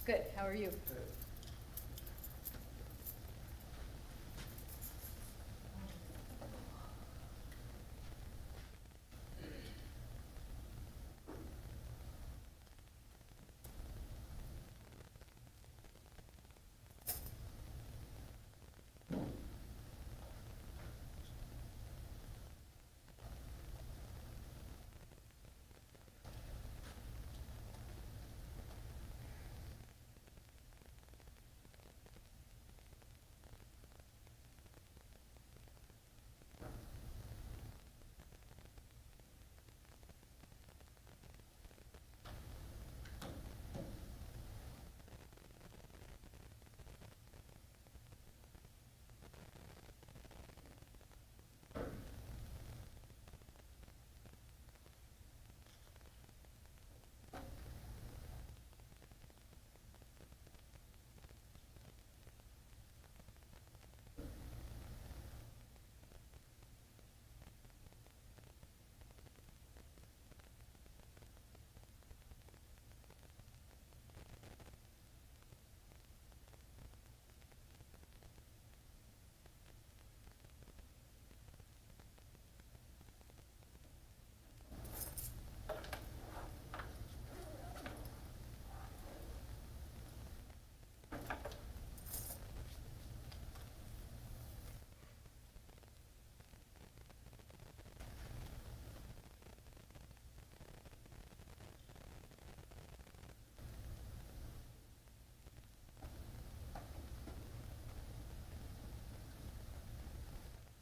Good, how are you? Good.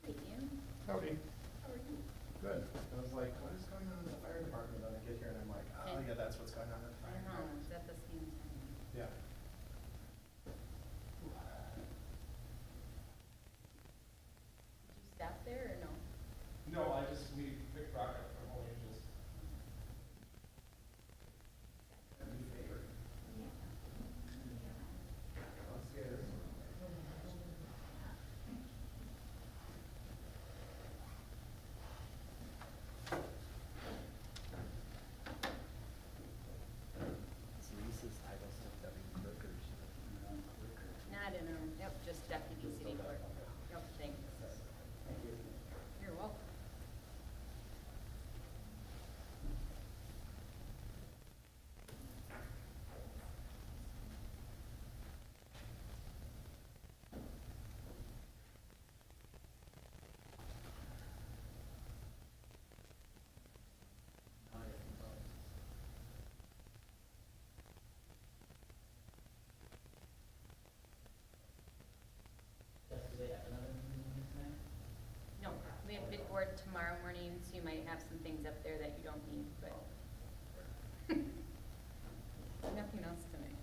Thank you. Howdy. How are you? Good. I was like, what is going on in the fire department? Then I get here and I'm like, oh Yeah. yeah, that's what's going on in the I fire know, department. it's at the same time. Yeah. Did you staff there or no? No, we picked rock up from Holy Angels. A new favor. Upstairs. So Lisa's title still deputy clerk or is she the clerk or? Not in a, yep, just deputy city clerk. Yep, thanks. Thank you. You're welcome. Do they have another meeting tonight? No, we have bid board tomorrow morning, so you might have some things up there that you don't need, but nothing else tonight.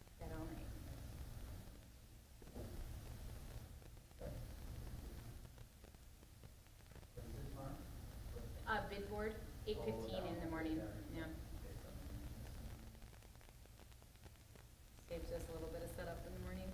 Is that all right? What is it tomorrow? Bid board, 8:15 in the morning, yeah. Saves us a little bit of setup in the morning.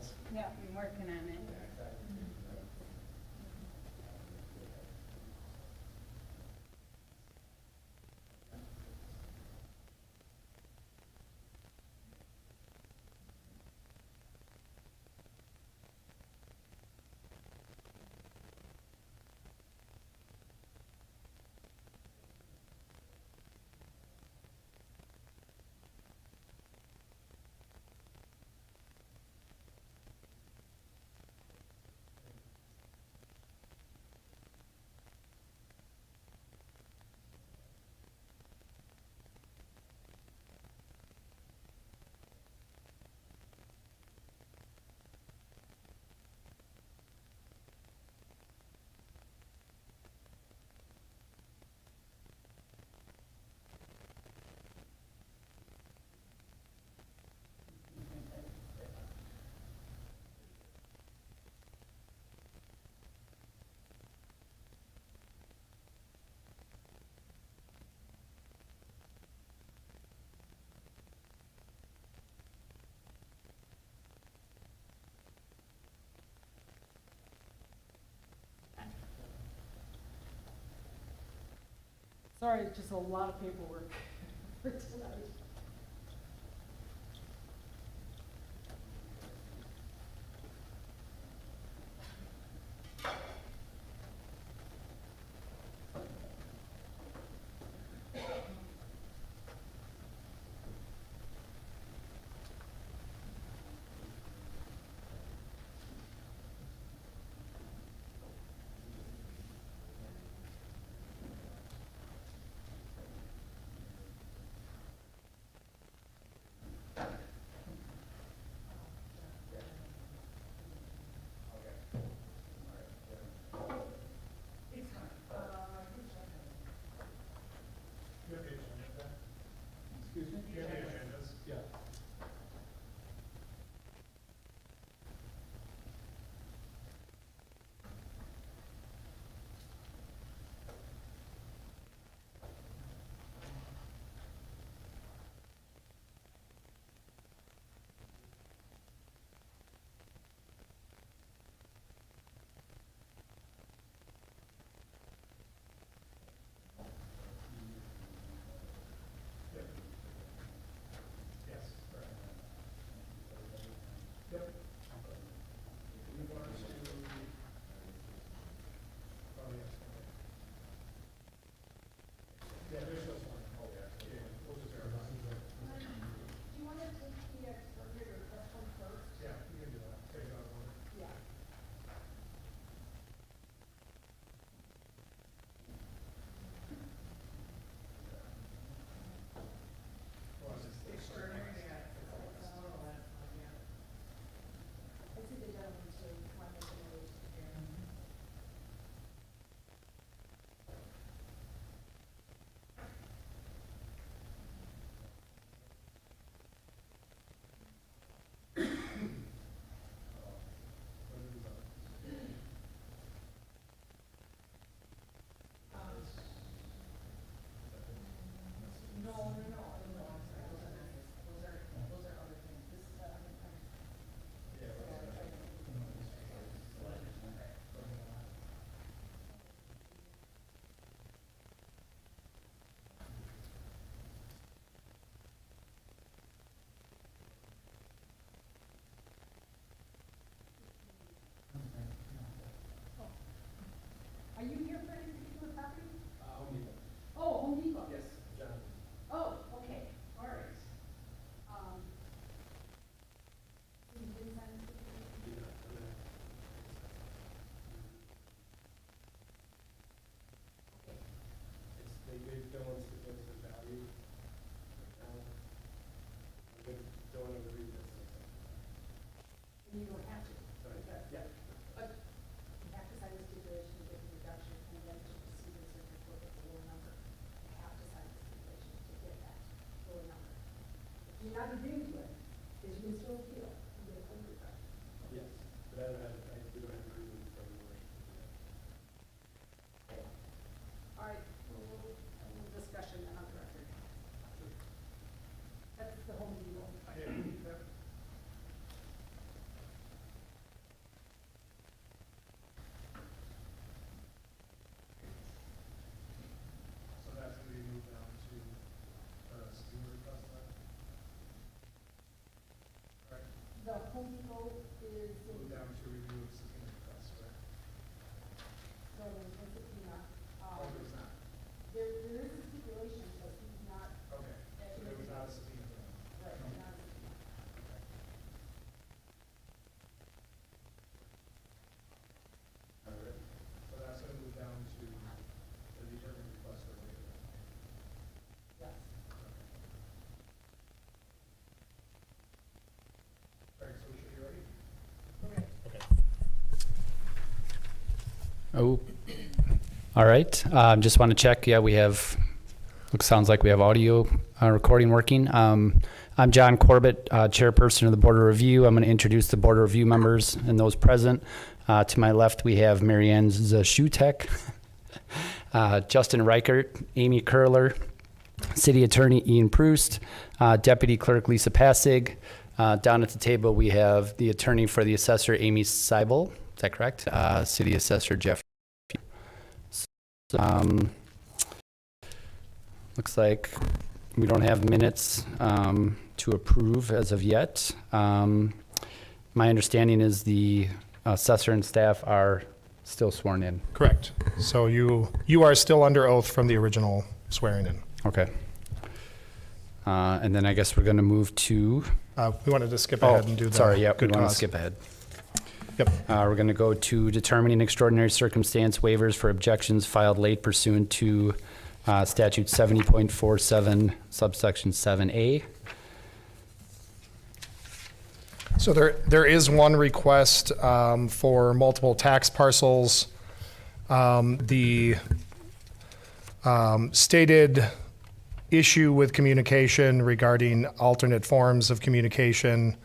details. Yeah, I'm working on it. Sorry, it's just a lot of paperwork for tonight. Excuse me? You have the agendas? Yeah. Yep. Yes, correct. Yep. You want us to? Oh, yes, okay. Yeah, there's just one. Oh, yeah. Yeah, we'll just verify. Do you want to take the expropriate request one first? Yeah, you can do that. Take it out of order. Yeah. Well, it's extraordinary. I see the gentleman too, one of the notes here. No, I'm sorry, those are other things, this is, Are you here for any particular property? Home Depot. Oh, Home Depot? Yes, John. Oh, okay, all right. So you did sign this? Yeah, I'm gonna- Okay. It's, they don't want to give us the value. I'm gonna, don't want to read this. And you don't have to. Sorry. Okay. Yeah. But you have to sign the stipulation to get the reduction and then to proceed with the report with the lower number. You have to sign the stipulation to get that lower number. If you're not agreeing to it, is you can still appeal and get a full reduction. Yes, but I don't have, we don't have agreement from the worship. Okay. All right, a little discussion then on the record. That's the Home Depot. Yeah, that, Oh, all right. Just want to check. Yeah, sounds like we have audio recording working. I'm John Corbett, chairperson of the Board of Review. I'm going to introduce the Board of Review members and those present. To my left, we have Marianne Zashutek, Justin Reichert, Amy Curler, City Attorney Ian Proust, Deputy Clerk Lisa Passig. Down at the table, we have the attorney for the assessor, Amy Seibel. Is that correct? City Assessor Jeff. Looks like we don't have minutes to approve as of yet. My understanding is the assessor and staff are still sworn in. Correct. So you are still under oath from the original swearing in. Okay. And then I guess we're going to move to. We wanted to skip ahead and do the sorry, yep, we good want to cause. skip ahead. Yep. We're going to go to determining extraordinary circumstance waivers for objections filed late pursuant to statute 70.47 subsection 7A. So there is one request for multiple tax parcels. The stated issue with communication regarding alternate forms of communication,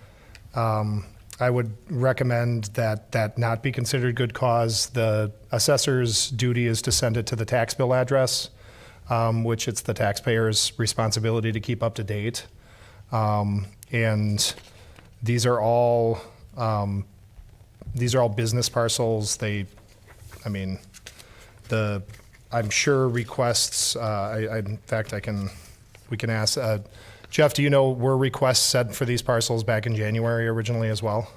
I would recommend that not be considered good cause. The assessor's duty is to send it to the tax bill address, which it's the taxpayer's responsibility to keep up to date. And these are all business parcels. I'm sure requests, in fact, we can ask, Jeff, do you know, were requests sent for these parcels back in January originally as well?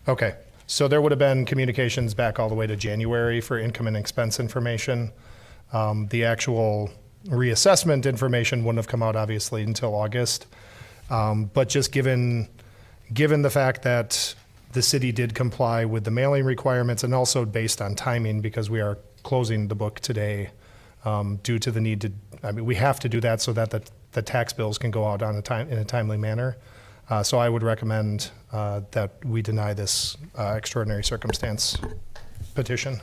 Okay, so there would have been communications back all the way to January for income and expense information. The actual reassessment information wouldn't have come out obviously until August. But just given the fact that the city did comply with the mailing requirements and also based on timing because we are closing the book today due to the need to, we have to do that so that the tax bills can go out in a timely manner. So I would recommend that we deny this extraordinary circumstance petition.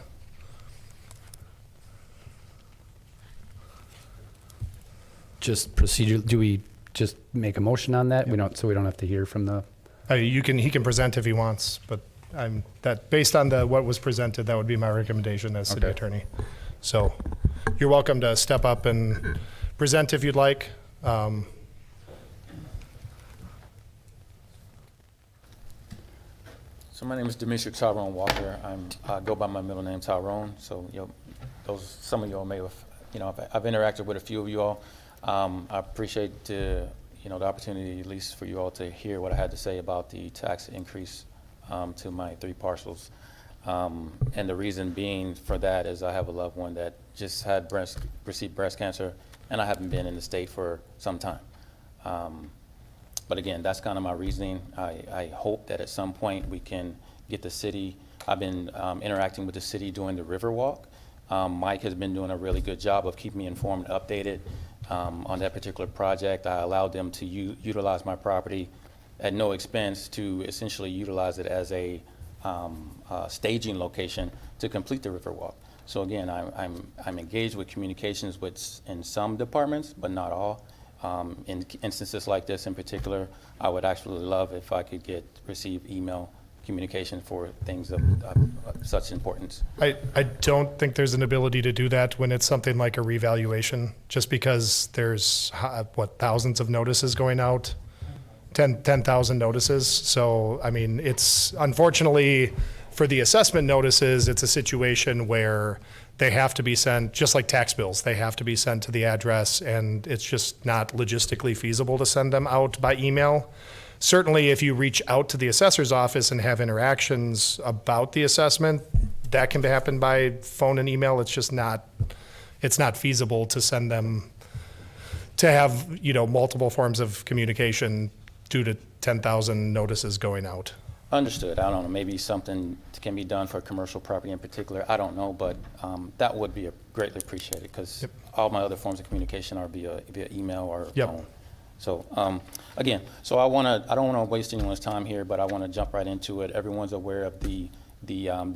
Just procedure, do we just make a motion on that? So we don't have to hear from the. He can present if he wants, but based on what was presented, that would be my recommendation as city attorney. So you're welcome to step up and present if you'd like. So my name is Demetri Tyrone Walker. I go by my middle name Tyrone. So some of y'all may have, I've interacted with a few of you all. I appreciate the opportunity, at least for you all, to hear what I had to say about the tax increase to my 3 parcels. And the reason being for that is I have a loved one that just received breast cancer, and I haven't been in the state for some time. But again, that's kind of my reasoning. I hope that at some point we can get the city. I've been interacting with the city doing the Riverwalk. Mike has been doing a really good job of keeping me informed and updated on that particular project. I allowed them to utilize my property at no expense to essentially utilize it as a staging location to complete the Riverwalk. So again, I'm engaged with communications in some departments, but not all. In instances like this in particular, I would actually love if I could receive email communication for things of such importance. I don't think there's an ability to do that when it's something like a revaluation, just because there's, thousands of notices going out, 10,000 notices. So, it's unfortunately for the assessment notices, it's a situation where they have to be sent, just like tax bills, they have to be sent to the address, and it's just not logistically feasible to send them out by email. Certainly, if you reach out to the assessor's office and have interactions about the assessment, that can happen by phone and email. It's just not feasible to send them, to have, multiple forms of communication due to 10,000 notices going out. Understood. I don't know, maybe something can be done for commercial property in particular. I don't know, but that would be greatly appreciated because all my other forms of communication are via email or phone. So, again, so I don't want to waste anyone's time here, but I want to jump right into it. Everyone's aware of the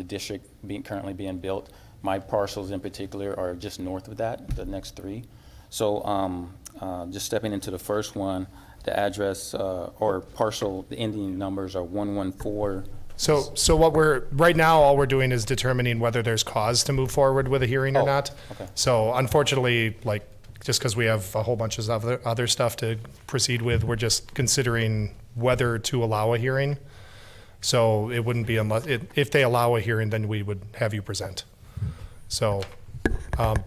district currently being built. My parcels in particular are just north of that, the next three. So, just stepping into the first one, the address, or parcel, the ending numbers are 114. So what right now, all we're doing is determining whether there's cause to move forward with a hearing or Oh, not. okay. So unfortunately, like, just because we have a whole bunch of other stuff to proceed with, we're just considering whether to allow a hearing. So it wouldn't be if they allow a hearing, then we would have you present. So,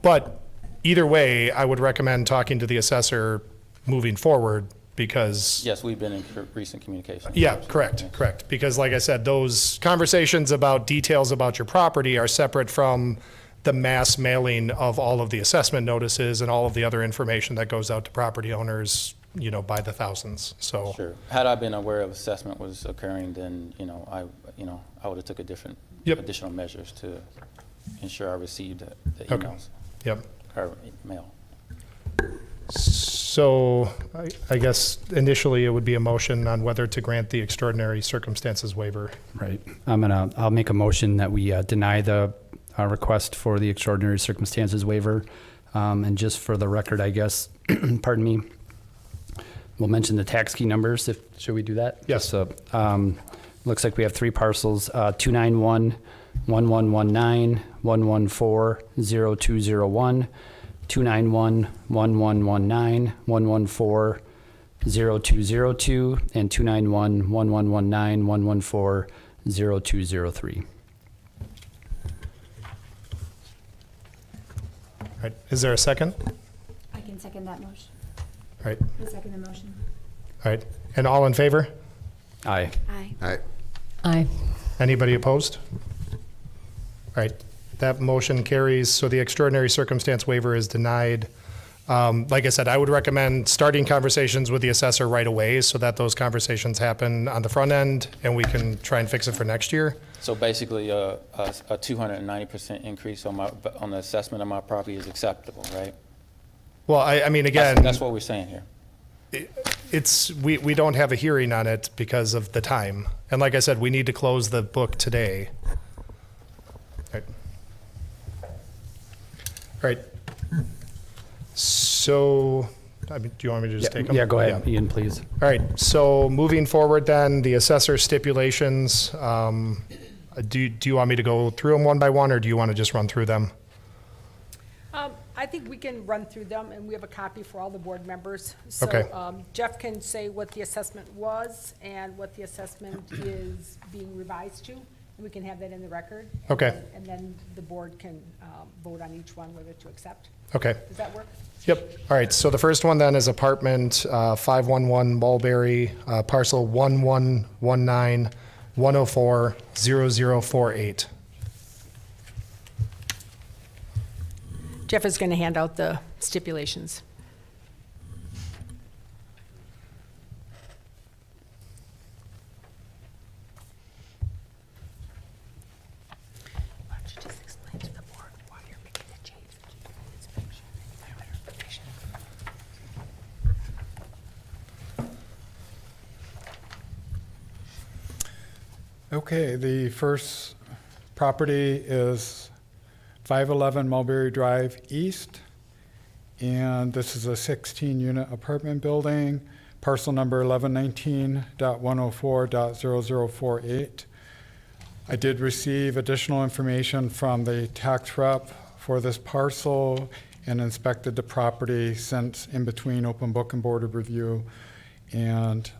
but either way, I would recommend talking to the assessor moving forward because. Yes, we've been in recent communication. Yeah, correct. Because like I said, those conversations about details about your property are separate from the mass mailing of all of the assessment notices and all of the other information that goes out to property owners, by the thousands, so. Sure. Had I been aware of assessment was occurring, then, I would have took additional measures to ensure I received the Okay. emails Yep. or mail. So I guess initially it would be a motion on whether to grant the extraordinary circumstances waiver. Right. I'll make a motion that we deny the request for the extraordinary circumstances waiver. And just for the record, I guess, pardon me, we'll mention the tax key numbers. Should we do that? Yes. So, looks like we have three parcels, 291, 1119, 114-0201, 291, 1119, 114-0202, and 291, 1119, 114-0203. All right, is there a second? I can second that motion. All right, I second the motion. all right. And all in favor? Aye. Aye. Aye. Anybody opposed? All right, that motion carries, so the extraordinary circumstance waiver is denied. Like I said, I would recommend starting conversations with the assessor right away so that those conversations happen on the front end and we can try and fix it for next year. So basically, a 290% increase on the assessment of my property is acceptable, right? Well, I mean, again, That's what we're saying here. we don't have a hearing on it because of the time. And like I said, we need to close the book today. Right. Right. So, I mean, do you want me to just take them? Yeah, go ahead, Ian, please. All right, so moving forward then, the assessor stipulations, do you want me to go through them one by one, or do you want to just run through them? I think we can run through them, and we have a copy for all the board members. Okay. So Jeff can say what the assessment was and what the assessment is being revised to, and we can have that in the record. Okay. And then the board can vote on each one whether to accept. Okay, Does that work? yep. All right, so the first one then is apartment 511 Mulberry, parcel 1119 104 0048. Jeff is going to hand out the stipulations. Why don't you just explain to the board why you're making the change? Okay, the first property is 511 Mulberry Drive East, and this is a 16-unit apartment building, parcel number 1119.104.0048. I did receive additional information from the tax rep for this parcel and inspected the property since in between open book and board of review. And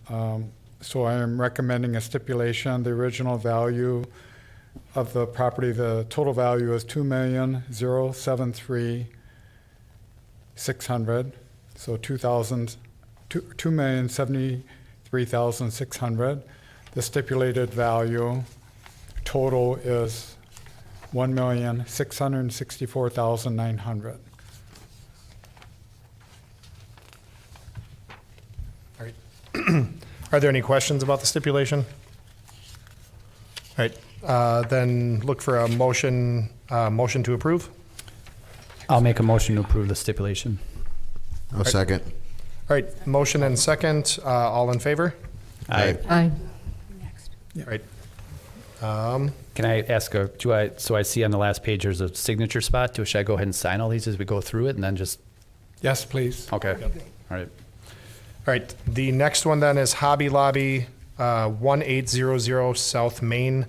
so I am recommending a stipulation. The original value of the property, the total value is $2,073,600. So $2,073,600. The stipulated value total is $1,664,900. All right. Are there any questions about the stipulation? All right, then look for a motion to approve. I'll make a motion to approve the stipulation. I'll second. right, motion and second, all in favor? Aye. Aye. Next. All right. Can I ask, so I see on the last page there's a signature spot. Should I go ahead and sign all these as we go through it and then just, Yes, please. okay, all right. All right, the next one then is Hobby Lobby, 1800 South Main,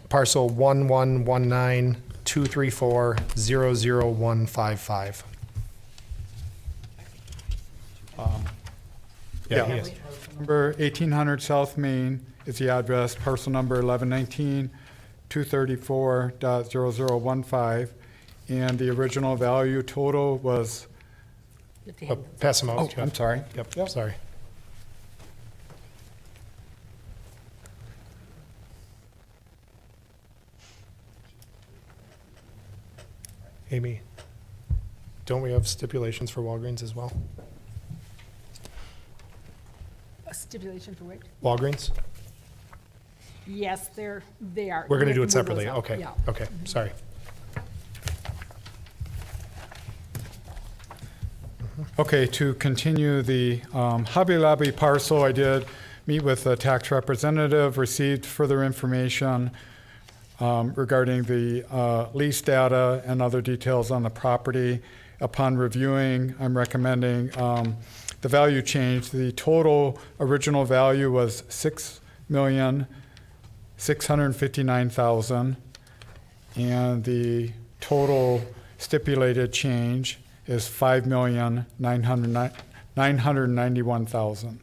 parcel 1119-234-00155. Yeah, Yeah. yes. Number 1800 South Main is the address, parcel number 1119-234.0015. And the original value total was, Pass them out. oh, Jeff. I'm sorry. Yep, sorry. Amy, don't we have stipulations for Walgreens as well? A stipulation for what? Walgreens? Yes, they are. We're going to do We it have move those separately. out. Okay, Yeah. okay, sorry. Okay, to continue the Hobby Lobby parcel, I did meet with a tax representative, received further information regarding the lease data and other details on the property. Upon reviewing, I'm recommending the value change. The total original value was $6,659,000, and the total stipulated change is $5,991,000.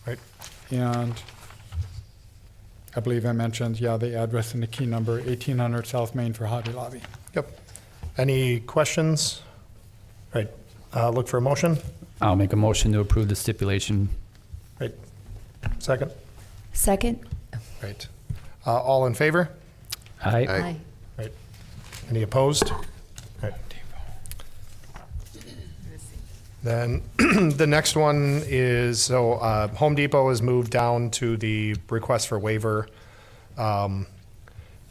Right. And I believe I mentioned, the address and the key number, 1800 South Main for Hobby Lobby. Yep. Any questions? Right, look for a motion. I'll make a motion to approve the stipulation. Right, second. Second? Right. All in favor? Aye. Aye. Right. Any opposed? Right. Then the next one is, so Home Depot has moved down to the request for waiver.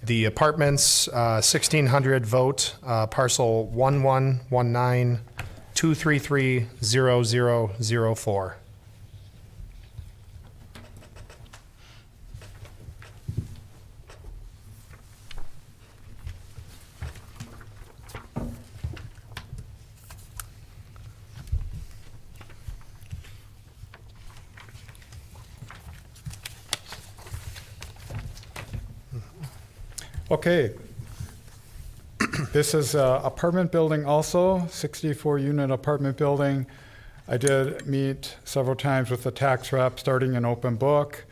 The apartments, 1600 vote, parcel 1119-233-0004. Okay. This is a apartment building also, 64-unit apartment building. I did meet several times with the tax rep, starting in open book.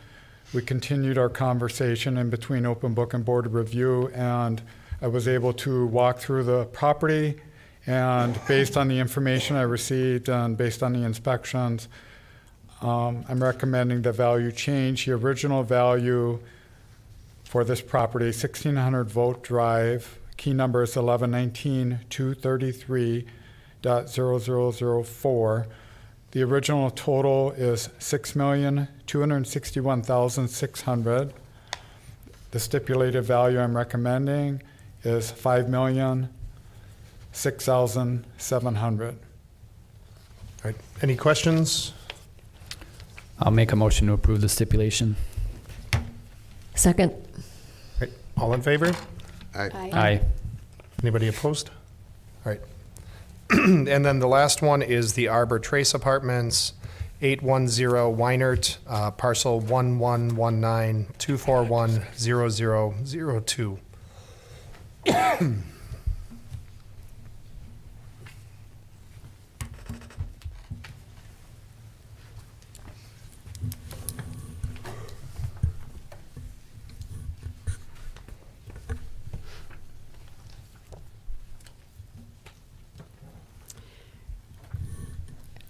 We continued our conversation in between open book and board of review, and I was able to walk through the property, and based on the information I received and based on the inspections, I'm recommending the value change. The original value for this property, 1600 Vote Drive, key number is 1119-233.0004. The original total is $6,261,600. The stipulated value I'm recommending is $5,006,700. Right. Any questions? I'll make a motion to approve the stipulation. Second. Right. All in favor? Aye. Anybody opposed? All right. And then the last one is the Arbor Trace Apartments, 810 Weinert, parcel 1119-241-0002.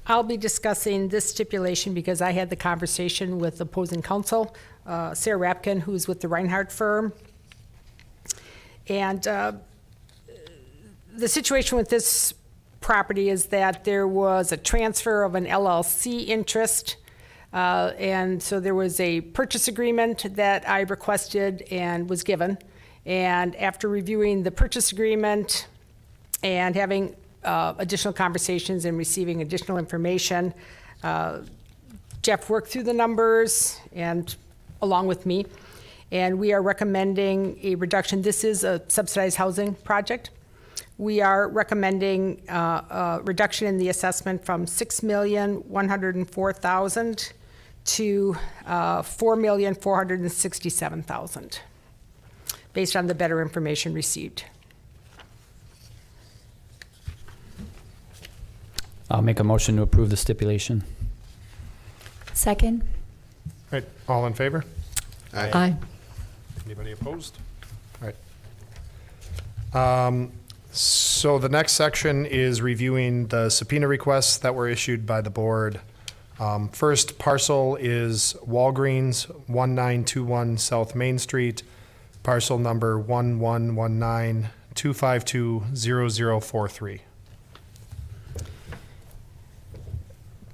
I'll be discussing this stipulation because I had the conversation with opposing counsel, Sarah Rapkin, who's with the Reinhardt firm. And the situation with this property is that there was a transfer of an LLC interest. And so there was a purchase agreement that I requested and was given. And after reviewing the purchase agreement and having additional conversations and receiving additional information. Jeff worked through the numbers and along with me, and we are recommending a reduction. This is a subsidized housing project. We are recommending a reduction in the assessment from $6,104,000 to $4,467,000, based on the better information received. I'll make a motion to approve the stipulation. Second. All right, all in favor? Aye. Anybody opposed? All right. So the next section is reviewing the subpoena requests that were issued by the board. First parcel is Walgreens, 1921 South Main Street, parcel number 1119-252-0043.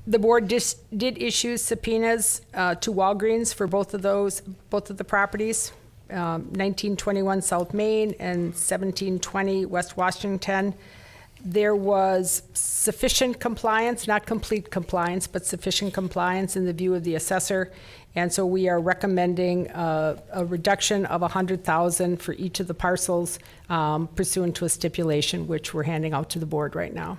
The board did issue subpoenas to Walgreens for both of the properties, 1921 South Main and 1720 West Washington. There was sufficient compliance, not complete compliance, but sufficient compliance in the view of the assessor. And so we are recommending a reduction of $100,000 for each of the parcels pursuant to a stipulation, which we're handing out to the board right now.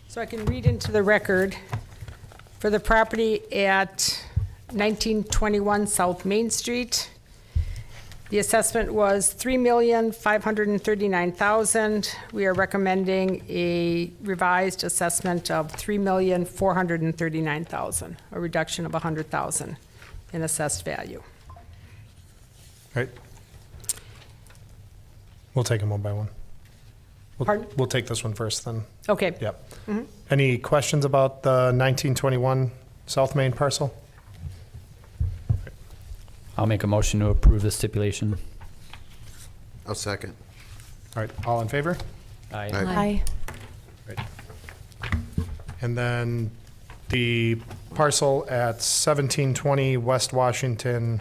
So I can read into the record, for the property at 1921 South Main Street, the assessment was $3,539,000. We are recommending a revised assessment of $3,439,000, a reduction of $100,000 in assessed value. All right. We'll take them one by one. Pardon? We'll take this one first then. Okay. Yep. Any questions about the 1921 South Main parcel? I'll make a motion to approve the stipulation. I'll second. All right, all in favor? Aye. Aye. Great. And then the parcel at 1720 West Washington,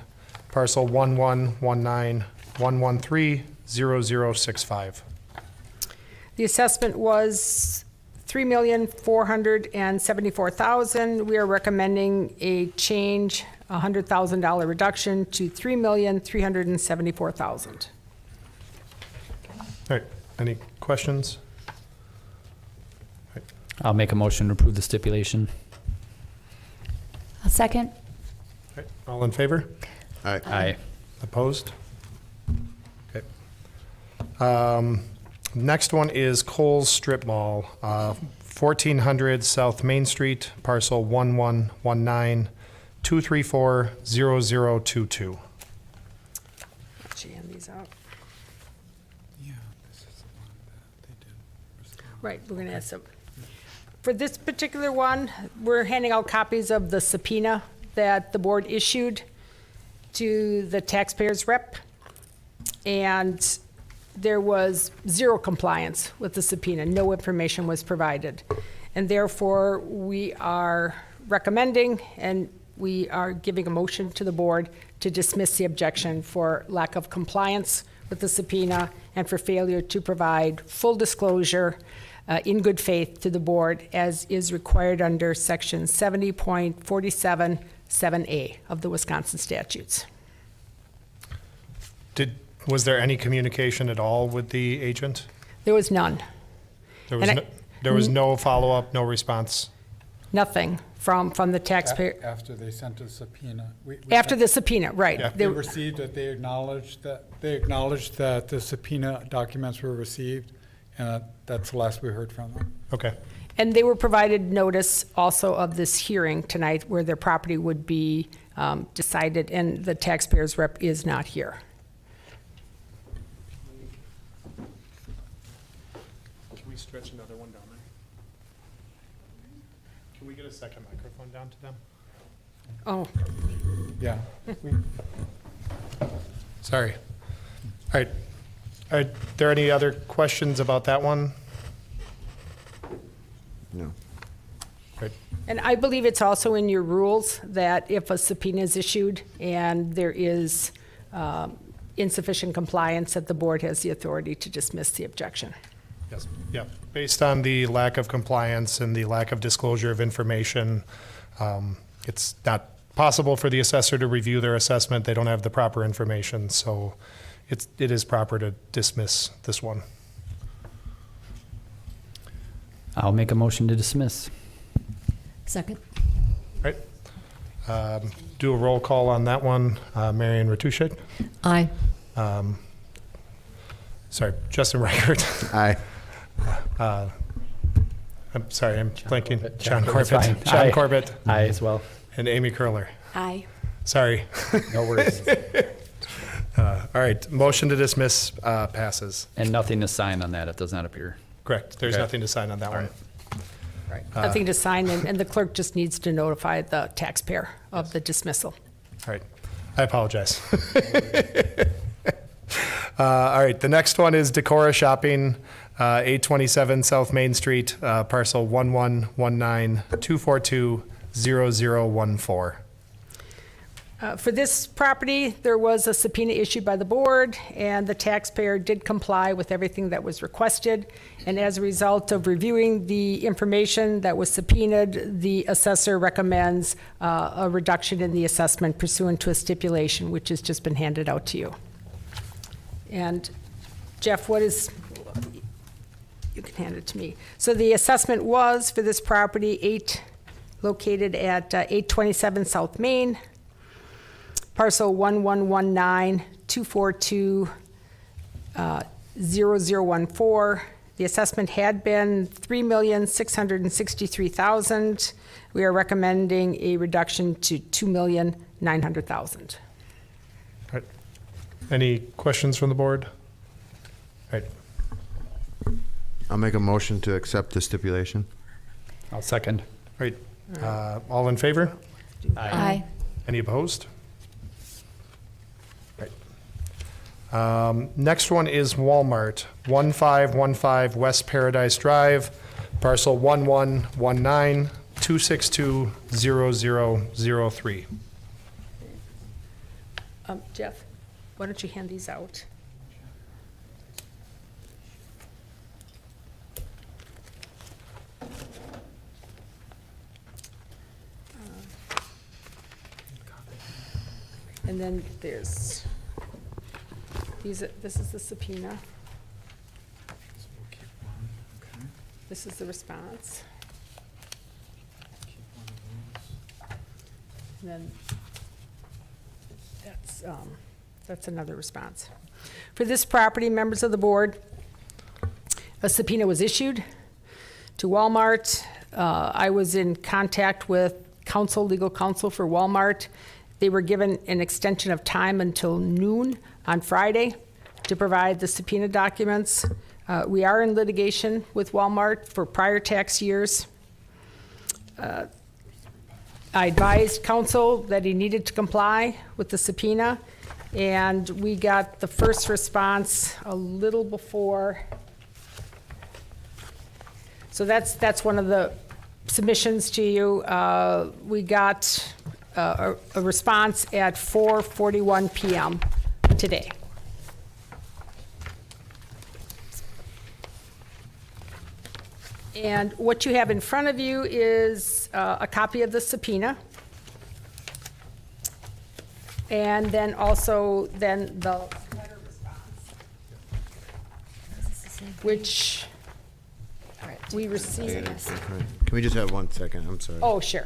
parcel 1119-113-0065. The assessment was $3,474,000. We are recommending a change, a $100,000 reduction to $3,374,000. All right, any questions? I'll make a motion to approve the stipulation. I'll second. All right, all in favor? Aye. Opposed? Okay. Next one is Kohl's Strip Mall, 1400 South Main Street, parcel 1119-234-0022. Actually, hand these out. Yeah, this is the one that they did. Right, we're going to add some. For this particular one, we're handing out copies of the subpoena that the board issued to the taxpayers rep. And there was zero compliance with the subpoena. No information was provided. And therefore, we are recommending and we are giving a motion to the board to dismiss the objection for lack of compliance with the subpoena and for failure to provide full disclosure in good faith to the board as is required under section 70.47(7)(a) of the Wisconsin statutes. Was there any communication at all with the agent? There was none. There was no follow-up, no response? Nothing from the taxpayer. After they sent a subpoena. After the subpoena, right. Yeah. They received it, they acknowledged that the subpoena documents were received, and that's the last we heard from them. Okay. And they were provided notice also of this hearing tonight where their property would be decided, and the taxpayers rep is not here. Can we stretch another one down there? Can we get a second microphone down to them? Oh, Yeah. Sorry. All right. Are there any other questions about that one? No. Right. and I believe it's also in your rules that if a subpoena is issued and there is insufficient compliance, that the board has the authority to dismiss the objection. Yes. Yeah. Based on the lack of compliance and the lack of disclosure of information, it's not possible for the assessor to review their assessment. They don't have the proper information, so it is proper to dismiss this one. I'll make a motion to dismiss. Second. Right. Do a roll call on that one. Marion Ratushik. Aye. Sorry, Justin Reichert. Aye. I'm sorry, I'm blanking. Corbett. John John Corbett. Corbett's fine. John Aye. Corbett Aye as well. and Amy Curler. Aye. Sorry. No worries. All right, motion to dismiss passes. And nothing to sign on that. It does not appear. Correct. There's Okay. nothing to sign on that one. Nothing to sign, and the clerk just needs to notify the taxpayer of the dismissal. All right. I apologize. All right, the next one is Decora Shopping, 827 South Main Street, parcel 1119-242-0014. For this property, there was a subpoena issued by the board, and the taxpayer did comply with everything that was requested. And as a result of reviewing the information that was subpoenaed, the assessor recommends a reduction in the assessment pursuant to a stipulation, which has just been handed out to you. And Jeff, you can hand it to me. So the assessment was for this property, located at 827 South Main, parcel 1119-242-0014. The assessment had been $3,663,000. We are recommending a reduction to $2,900,000. All right. Any questions from the board? All right. I'll make a motion to accept the stipulation. I'll second. All right. All in favor? Aye. Any opposed? Right. Next one is Walmart, 1515 West Paradise Drive, parcel 1119-262-0003. Jeff, why don't you hand these out? And then there's, this is the subpoena. This is the response. And then that's another response. For this property, members of the board, a subpoena was issued to Walmart. I was in contact with legal counsel for Walmart. They were given an extension of time until noon on Friday to provide the subpoena documents. We are in litigation with Walmart for prior tax years. I advised counsel that he needed to comply with the subpoena, and we got the first response a little before. So that's one of the submissions to you. We got a response at 4:41 p.m. today. And what you have in front of you is a copy of the subpoena. And then also the letter response, which we received. Can we just have 1 second? I'm sorry. Oh, sure.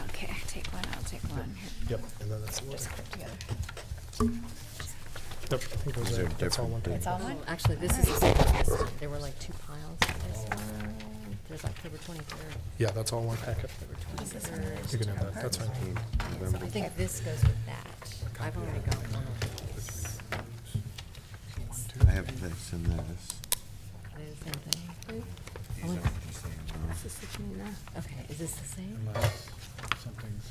Okay, take one, I'll take one. Yep. And then that's, Just put it together. yep, I think those These are that's all one. different It's all one? Actually, this is the same list. There were like two piles of this one. There's October 23rd. Yeah, that's all one packet. You can have that, that's fine. So I think this goes with that. I've already got one of these. I have this and this. Are they the same thing? These aren't the same, no. This is the subpoena. Okay, is this the same? Something's.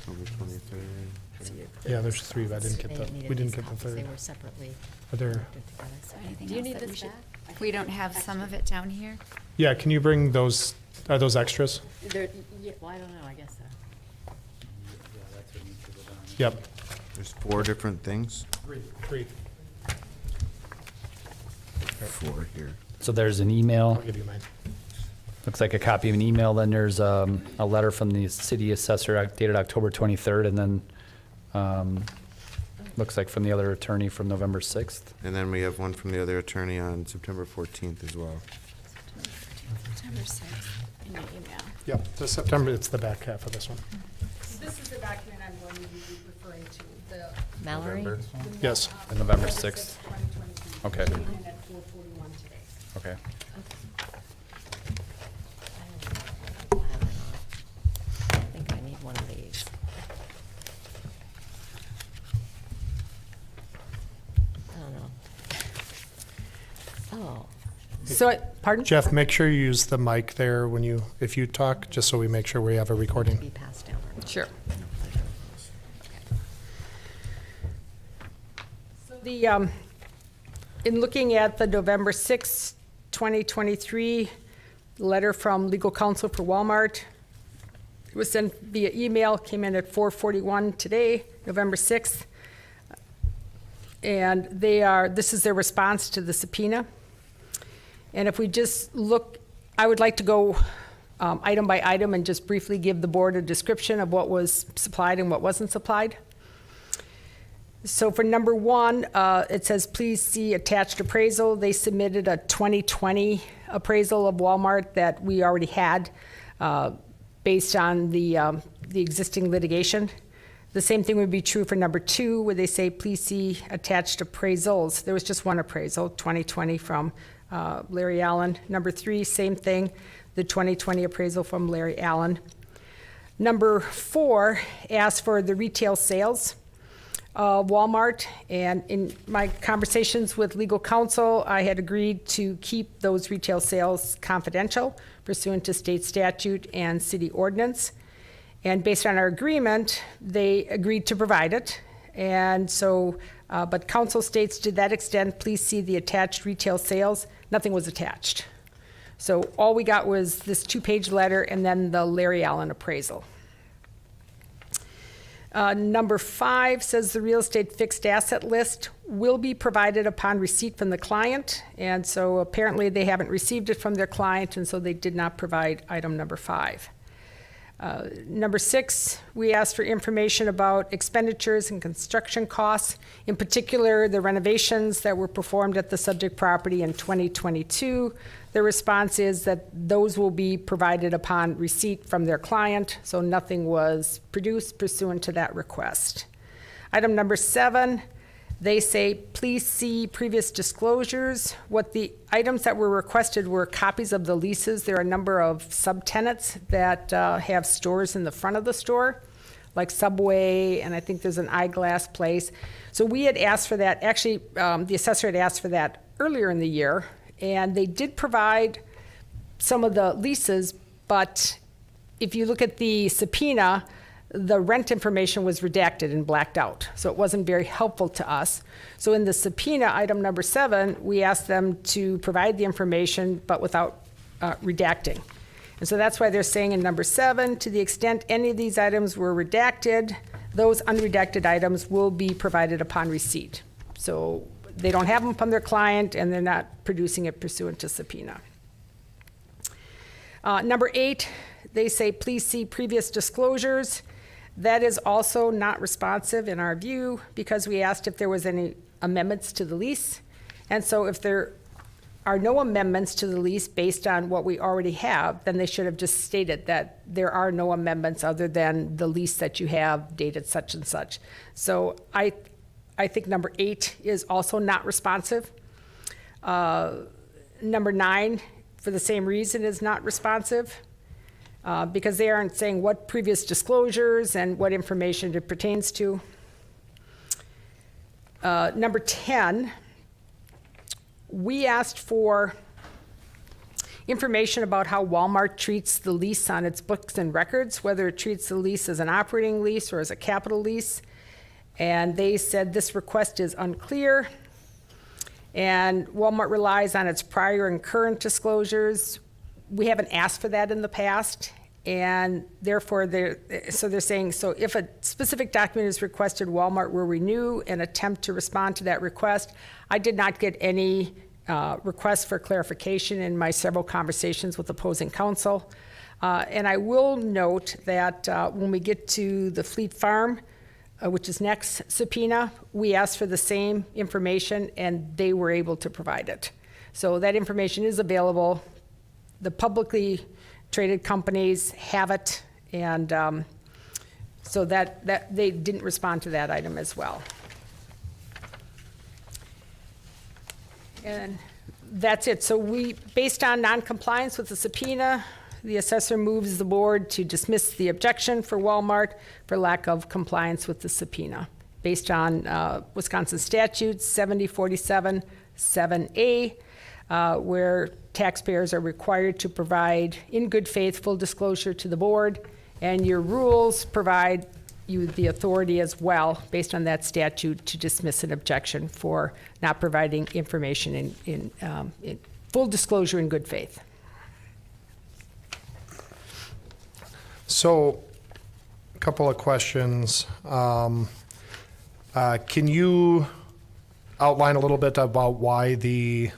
See, Yeah, there's 3, but I didn't get they the, needed we didn't these get the copies. They 3rd. were separately Are there, put together. Is there anything Do you else need that we this should? back? We don't have some of it down here? yeah, can you bring those, are those extras? There, yeah, well, I don't know, I guess so. Yep. There's 4 different things. 3. 4 here. So there's an email. I'll give you mine. Looks like a copy of an email, then there's a letter from the city assessor dated October 23rd, and then looks like from the other attorney from November 6th. And then we have one from the other attorney on September 14th as well. September 6th in your email. Yep, the September, it's the back half of this one. This is the document I'm going to be referring to, the. Mallory? Yes. On November 6th. 2023. Okay. Came in at 4:41 today. Okay. I think I need one of these. I don't know. Oh, So, pardon? Jeff, make sure you use the mic there when you, if you talk, just so we make sure we have a be recording. passed down. Sure. The, in looking at the November 6, 2023 letter from legal counsel for Walmart, it was sent via email, came in at 4:41 today, November 6th. And this is their response to the subpoena. And if we just look, I would like to go item by item and just briefly give the board a description of what was supplied and what wasn't supplied. So for number 1, it says, please see attached appraisal. They submitted a 2020 appraisal of Walmart that we already had based on the existing litigation. The same thing would be true for number 2, where they say, please see attached appraisals. There was just one appraisal, 2020 from Larry Allen. Number 3, same thing, the 2020 appraisal from Larry Allen. Number 4 asks for the retail sales. Walmart, and in my conversations with legal counsel, I had agreed to keep those retail sales confidential pursuant to state statute and city ordinance. And based on our agreement, they agreed to provide it. And so, but counsel states, to that extent, please see the attached retail sales. Nothing was attached. So all we got was this 2-page letter and then the Larry Allen appraisal. Number 5 says the real estate fixed asset list will be provided upon receipt from the client. And so apparently they haven't received it from their client, and so they did not provide item number 5. Number 6, we asked for information about expenditures and construction costs, in particular the renovations that were performed at the subject property in 2022. The response is that those will be provided upon receipt from their client, so nothing was produced pursuant to that request. Item number 7, they say, please see previous disclosures. What the items that were requested were copies of the leases. There are a number of subtenants that have stores in the front of the store, like Subway, and I think there's an eyeglass place. So we had asked for that. Actually, the assessor had asked for that earlier in the year, and they did provide some of the leases, but if you look at the subpoena, the rent information was redacted and blacked out, so it wasn't very helpful to us. So in the subpoena, item number 7, we asked them to provide the information, but without redacting. And so that's why they're saying in number 7, to the extent any of these items were redacted, those unredacted items will be provided upon receipt. So they don't have them from their client, and they're not producing it pursuant to subpoena. Number 8, they say, please see previous disclosures. That is also not responsive in our view, because we asked if there was any amendments to the lease. And so if there are no amendments to the lease based on what we already have, then they should have just stated that there are no amendments other than the lease that you have dated such and such. So I think number 8 is also not responsive. Number 9, for the same reason, is not responsive. Because they aren't saying what previous disclosures and what information it pertains to. Number 10, we asked for information about how Walmart treats the lease on its books and records, whether it treats the lease as an operating lease or as a capital lease. And they said this request is unclear, and Walmart relies on its prior and current disclosures. We haven't asked for that in the past, and therefore they're saying, so if a specific document is requested, Walmart will renew and attempt to respond to that request. I did not get any requests for clarification in my several conversations with opposing counsel. And I will note that when we get to the Fleet Farm, which is next subpoena, we asked for the same information and they were able to provide it. So that information is available. The publicly traded companies have it, and so that they didn't respond to that item as well. And that's it. So based on noncompliance with the subpoena, the assessor moves the board to dismiss the objection for Walmart for lack of compliance with the subpoena, based on Wisconsin statute 7047 7A, where taxpayers are required to provide in good faith full disclosure to the board, and your rules provide you the authority as well, based on that statute, to dismiss an objection for not providing information in full disclosure in good faith. So, a couple of questions. Can you outline a little bit about why the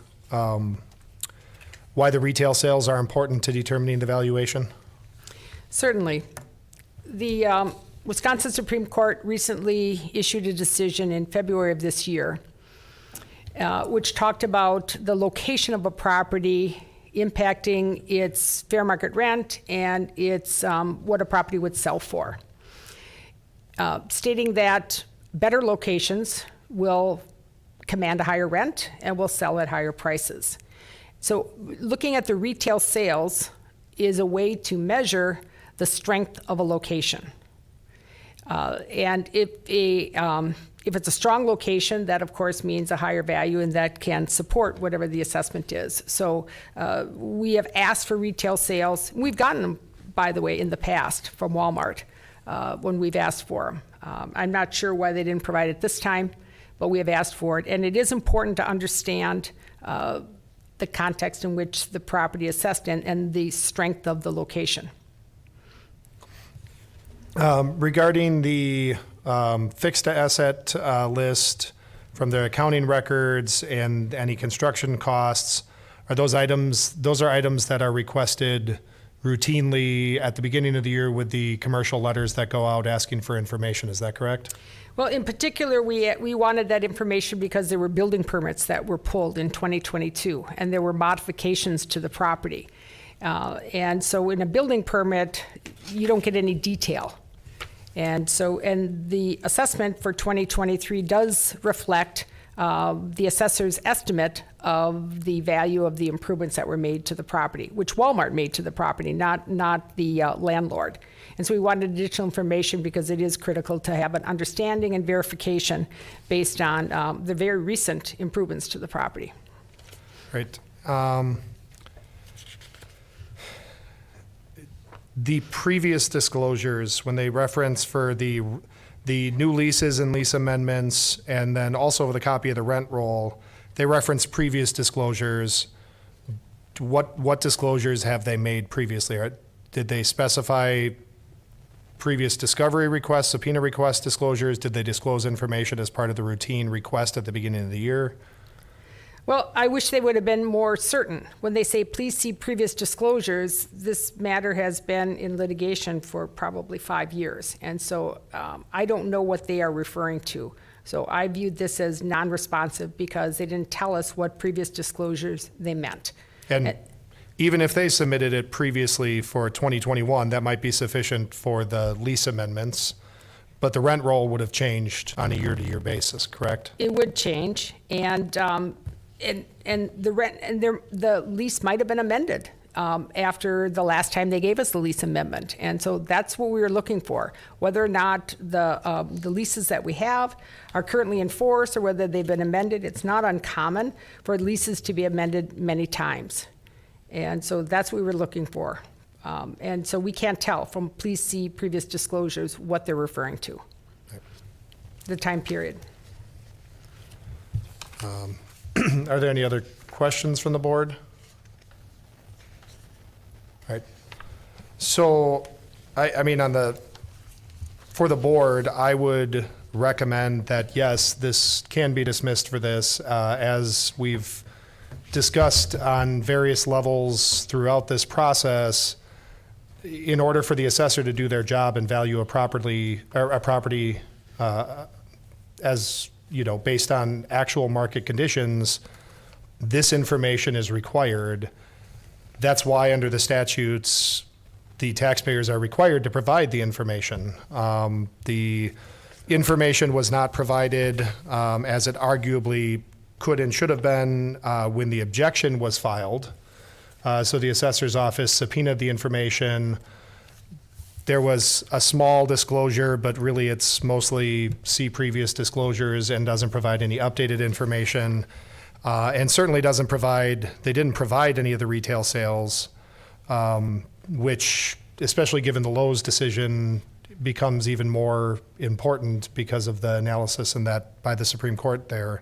retail sales are important to determining the valuation? Certainly. The Wisconsin Supreme Court recently issued a decision in February of this year, which talked about the location of a property impacting its fair market rent and its what a property would sell for, stating that better locations will command a higher rent and will sell at higher prices. So looking at the retail sales is a way to measure the strength of a location. And if it's a strong location, that of course means a higher value, and that can support whatever the assessment is. So we have asked for retail sales. We've gotten them, by the way, in the past from Walmart when we've asked for them. I'm not sure why they didn't provide it this time, but we have asked for it. And it is important to understand the context in which the property is assessed and the strength of the location. Regarding the fixed asset list from the accounting records and any construction costs, are those items that are requested routinely at the beginning of the year with the commercial letters that go out asking for information? Is that correct? Well, in particular, we wanted that information because there were building permits that were pulled in 2022, and there were modifications to the property. And so in a building permit, you don't get any detail. And the assessment for 2023 does reflect the assessor's estimate of the value of the improvements that were made to the property, which Walmart made to the property, not the landlord. And so we wanted additional information because it is critical to have an understanding and verification based on the very recent improvements to the property. Right. The previous disclosures, when they reference for the new leases and lease amendments, and then also the copy of the rent roll, they reference previous disclosures. What disclosures have they made previously? Did they specify previous discovery requests, subpoena request disclosures? Did they disclose information as part of the routine request at the beginning of the year? Well, I wish they would have been more certain. When they say, please see previous disclosures, this matter has been in litigation for probably 5 years. And so I don't know what they are referring to. So I viewed this as non-responsive because they didn't tell us what previous disclosures they meant. And even if they submitted it previously for 2021, that might be sufficient for the lease amendments. But the rent roll would have changed on a year-to-year basis, correct? It would change, and the rent and the lease might have been amended after the last time they gave us the lease amendment, and so that's what we were looking for. Whether or not the leases that we have are currently in force or whether they've been amended, it's not uncommon for leases to be amended many times. And so that's what we were looking for. And so we can't tell from please see previous disclosures what they're referring to, the time period. Are there any other questions from the board? All right. So, I mean, for the board, I would recommend that, yes, this can be dismissed for this, as we've discussed on various levels throughout this process. In order for the assessor to do their job and value a property, as, you know, based on actual market conditions, this information is required. That's why under the statutes, the taxpayers are required to provide the information. The information was not provided, as it arguably could and should have been, when the objection was filed. So the assessor's office subpoenaed the information. There was a small disclosure, but really it's mostly see previous disclosures and doesn't provide any updated information. And certainly they didn't provide any of the retail sales, which, especially given the Lowe's decision, becomes even more important because of the analysis in that by the Supreme Court there.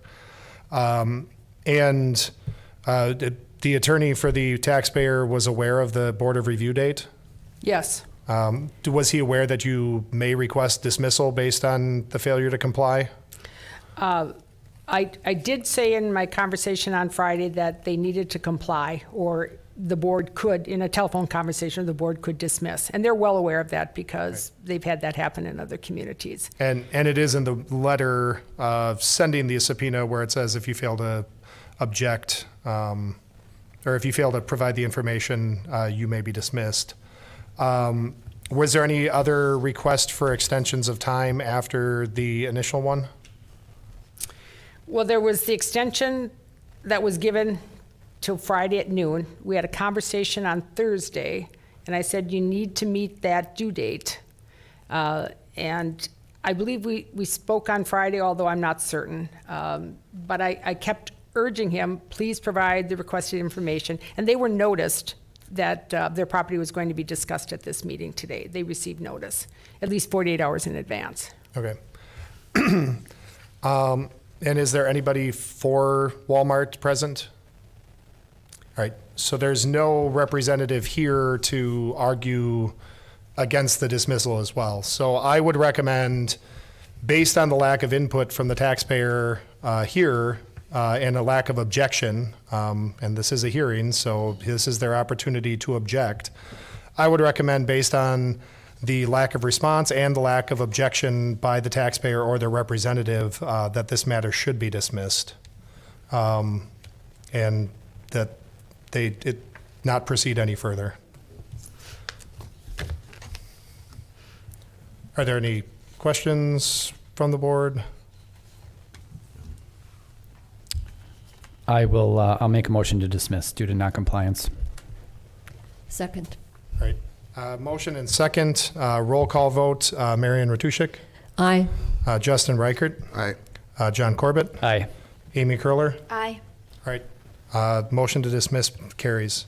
The attorney for the taxpayer was aware of the Board of Review date? Yes. Was he aware that you may request dismissal based on the failure to comply? I did say in my conversation on Friday that they needed to comply, or the board could, in a telephone conversation, the board could dismiss. And they're well aware of that because they've had that happen in other communities. And it is in the letter sending the subpoena where it says if you fail to object, or if you fail to provide the information, you may be dismissed. Was there any other request for extensions of time after the initial one? Well, there was the extension that was given till Friday at noon. We had a conversation on Thursday, and I said, you need to meet that due date. And I believe we spoke on Friday, although I'm not certain. But I kept urging him, please provide the requested information. And they were noticed that their property was going to be discussed at this meeting today. They received notice, at least 48 hours in advance. Okay. And is there anybody for Walmart present? All right, so there's no representative here to argue against the dismissal as well. So I would recommend, based on the lack of input from the taxpayer here and a lack of objection, and this is a hearing, so this is their opportunity to object, I would recommend, based on the lack of response and the lack of objection by the taxpayer or their representative, that this matter should be dismissed, and that it not proceed any further. Are there any questions from the board? I'll make a motion to dismiss due to non-compliance. Second. All right. Motion and second. Roll call vote. Marion Ratushik. Aye. Justin Reichert. Aye. John Corbett. Aye. Amy Curler. Aye. All right. Motion to dismiss carries.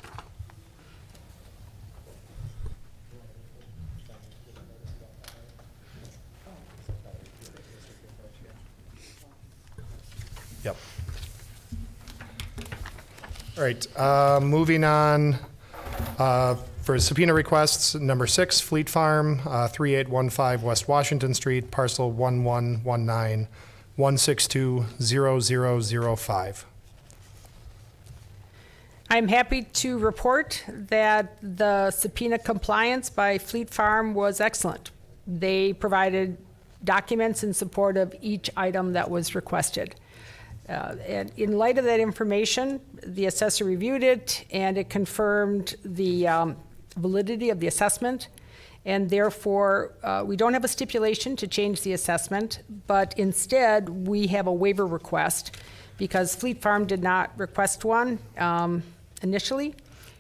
Yep. All right. Moving on. For subpoena requests, number 6, Fleet Farm, 3815 West Washington Street, parcel 1119-162-0005. I'm happy to report that the subpoena compliance by Fleet Farm was excellent. They provided documents in support of each item that was requested. And in light of that information, the assessor reviewed it, and it confirmed the validity of the assessment. And therefore, we don't have a stipulation to change the assessment, but instead, we have a waiver request because Fleet Farm did not request one initially.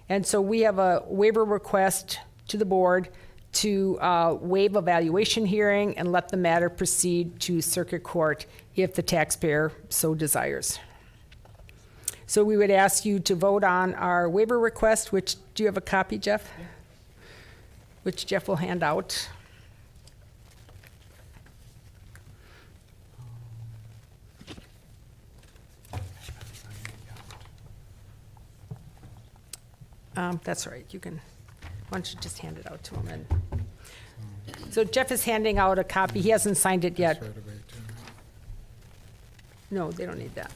And so we have a waiver request to the board to waive a valuation hearing and let the matter proceed to circuit court if the taxpayer so desires. So we would ask you to vote on our waiver request, which, do you have a copy, Jeff? Which Jeff will hand out. That's right, you can, why don't you just hand it out to him? So Jeff is handing out a copy, he hasn't signed it yet. Right away, too. No, they don't need that.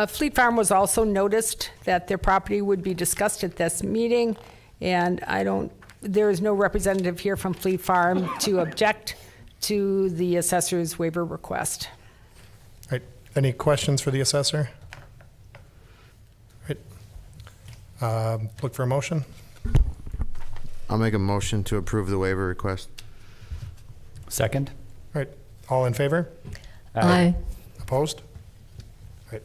Fleet Farm was also noticed that their property would be discussed at this meeting, and there is no representative here from Fleet Farm to object to the assessor's waiver request. Right, any questions for the assessor? Right, look for a motion. I'll make a motion to approve the waiver request. Second? Right, all in favor? Aye. Opposed? Right.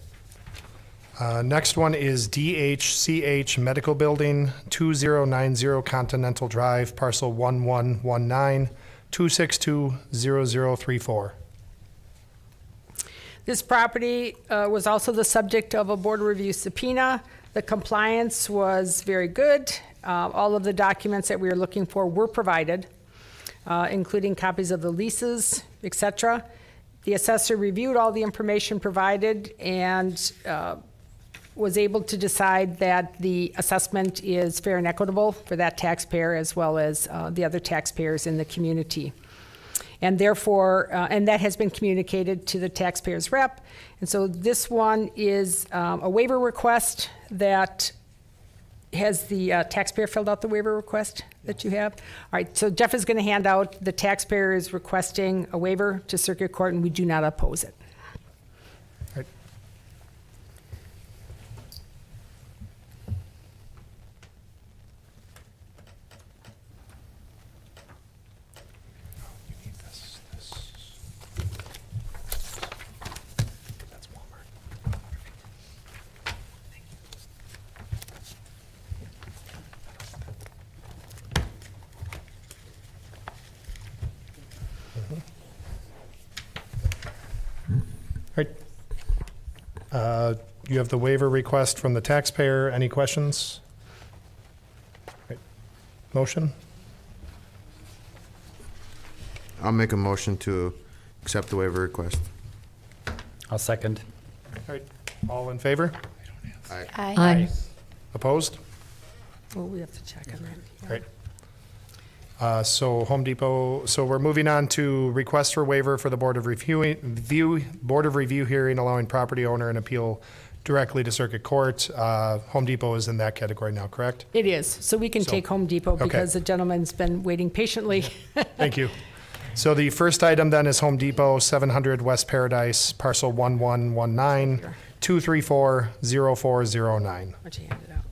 Next one is DHCH Medical Building, 2090 Continental Drive, parcel 1119-262-0034. This property was also the subject of a board review subpoena. The compliance was very good. All of the documents that we were looking for were provided, including copies of the leases, et cetera. The assessor reviewed all the information provided and was able to decide that the assessment is fair and equitable for that taxpayer as well as the other taxpayers in the community. And therefore, and that has been communicated to the taxpayer's rep. And so this one is a waiver request that has the taxpayer filled out the waiver request that you have? All right, so Jeff is going to hand out, the taxpayer is requesting a waiver to circuit court, and we do not oppose it. Right. Right. You have the waiver request from the taxpayer. Any questions? Right. Motion? I'll make a motion to accept the waiver request. I'll second. All right. All in favor? Aye. Opposed? Well, we have to check on that. Right. So Home Depot, so we're moving on to request for waiver for the Board of Review hearing allowing property owner an appeal directly to circuit court. Home Depot is in that category now, correct? It is, so we can take Home Depot Okay. because the gentleman's been waiting patiently. Thank you. So the first item then is Home Depot, 700 West Paradise, parcel 1119-234-0409. Why don't you hand it out?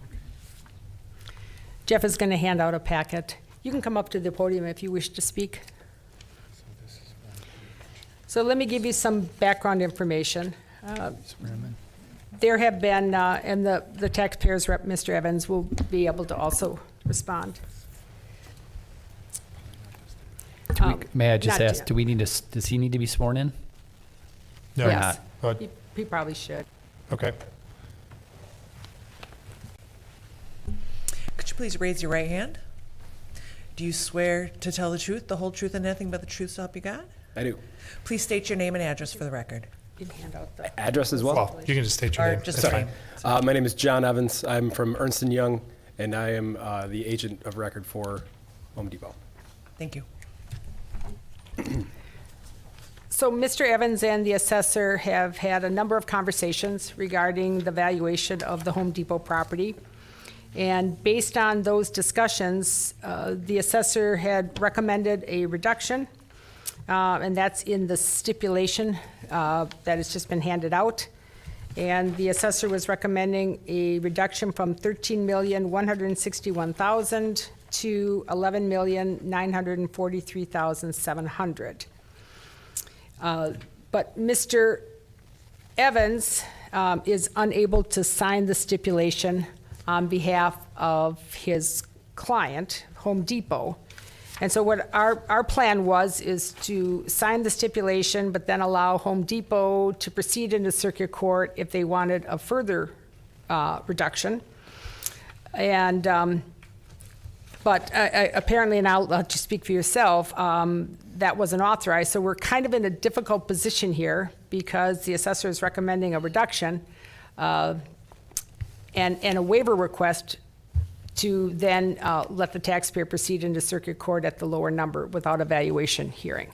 Jeff is going to hand out a packet. You can come up to the podium if you wish to speak. So let me give you some background information. There have been, and the taxpayers rep, Mr. Evans, will be able to also respond. May I just Not ask, yet. do we need to, does he need to be sworn in? No. Yes, But- he probably should. Okay. Could you please raise your right hand? Do you swear to tell the truth, the whole truth, and nothing but the truth, so help you God? I do. Please state your name and address for the record. You can hand out the. Address as well? Well, you can just state your Or name. just That's the fine. name. My name is John Evans. I'm from Ernst & Young, and I am the agent of record for Home Depot. Thank you. So Mr. Evans and the assessor have had a number of conversations regarding the valuation of the Home Depot property. And based on those discussions, the assessor had recommended a reduction, and that's in the stipulation that has just been handed out. And the assessor was recommending a reduction from $13,161,000 to $11,943,700. But Mr. Evans is unable to sign the stipulation on behalf of his client, Home Depot. And so what our plan is to sign the stipulation, but then allow Home Depot to proceed into circuit court if they wanted a further reduction. And, but apparently, and I'll let you speak for yourself, that wasn't authorized. So we're kind of in a difficult position here because the assessor is recommending a reduction and a waiver request to then let the taxpayer proceed into circuit court at the lower number without a valuation hearing.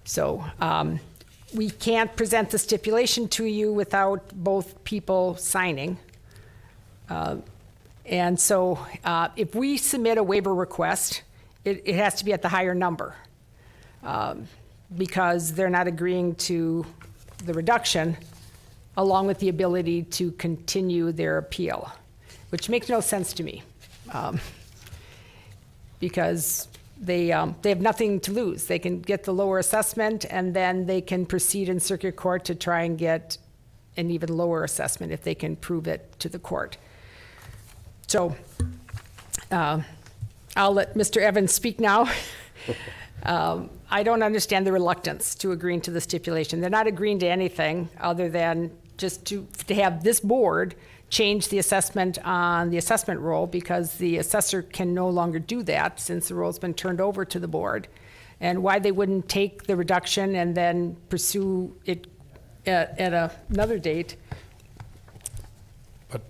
So we can't present the stipulation to you without both people signing. And so if we submit a waiver request, it has to be at the higher number because they're not agreeing to the reduction along with the ability to continue their appeal, which makes no sense to me because they have nothing to lose. They can get the lower assessment and then they can proceed in circuit court to try and get an even lower assessment if they can prove it to the court. So I'll let Mr. Evans speak now. I don't understand the reluctance to agreeing to the stipulation. They're not agreeing to anything other than just to have this board change the assessment on the assessment roll because the assessor can no longer do that since the roll's been turned over to the board. And why they wouldn't take the reduction and then pursue it at another date. But,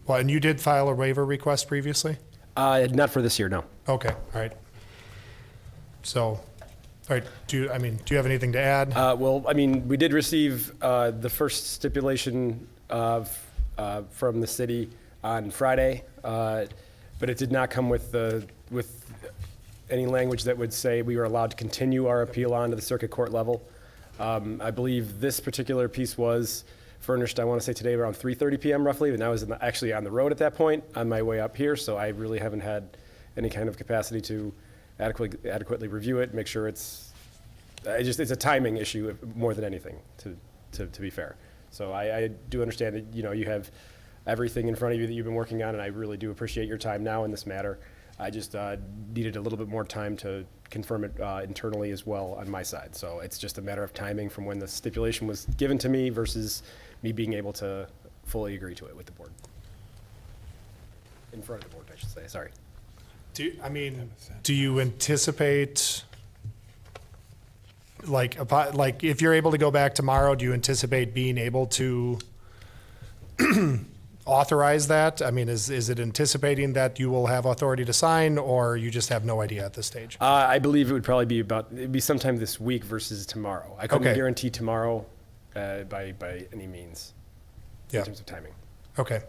well, and you did file a waiver request previously? Not for this year, no. Okay, all right. So, all right, do you have anything to add? Well, I mean, we did receive the first stipulation from the city on Friday, but it did not come with any language that would say we were allowed to continue our appeal on to the circuit court level. I believe this particular piece was furnished, I want to say today around 3:30 p.m. roughly, and I was actually on the road at that point on my way up here, so I really haven't had any kind of capacity to adequately review it, make sure it's a timing issue more than anything, to be fair. So I do understand that, you have everything in front of you that you've been working on, and I really do appreciate your time now in this matter. I just needed a little bit more time to confirm it internally as well on my side. So it's just a matter of timing from when the stipulation was given to me versus me being able to fully agree to it with the board. In front of the board, I should say, sorry. Do you anticipate, like if you're able to go back tomorrow, do you anticipate being able to authorize that? I mean, is it anticipating that you will have authority to sign, or you just have no idea at this stage? I believe it would probably be sometime this week versus tomorrow. I couldn't Okay. guarantee tomorrow by any means Yeah. in terms of timing. Okay.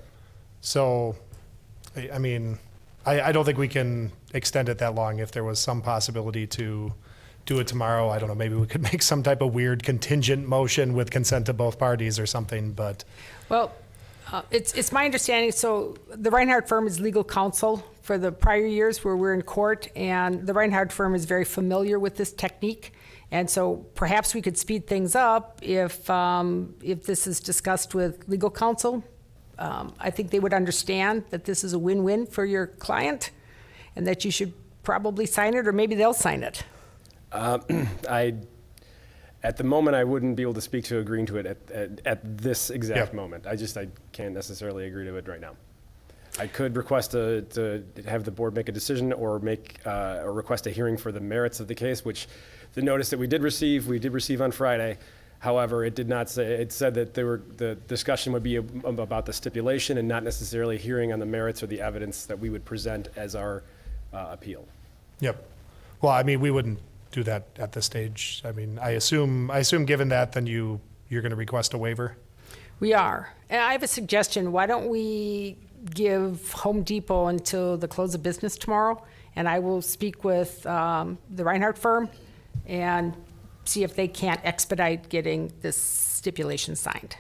So, I mean, I don't think we can extend it that long. If there was some possibility to do it tomorrow, I don't know, maybe we could make some type of weird contingent motion with consent of both parties or something, but. Well, it's my understanding, so the Reinhardt firm is legal counsel for the prior years where we're in court, and the Reinhardt firm is very familiar with this technique. And so perhaps we could speed things up if this is discussed with legal counsel. I think they would understand that this is a win-win for your client and that you should probably sign it, or maybe they'll sign it. At the moment, I wouldn't be able to speak to agreeing to it at this exact Yeah. moment. I can't necessarily agree to it right now. I could request to have the board make a decision or or request a hearing for the merits of the case, which the notice that we did receive on Friday. However, it did not say, it said that the discussion would be about the stipulation and not necessarily a hearing on the merits or the evidence that we would present as our appeal. Yep. Well, I mean, we wouldn't do that at this stage. I mean, I assume given that, then you're going to request a waiver? We are. And I have a suggestion. Why don't we give Home Depot until the close of business tomorrow, and I will speak with the Reinhardt firm and see if they can't expedite getting this stipulation signed.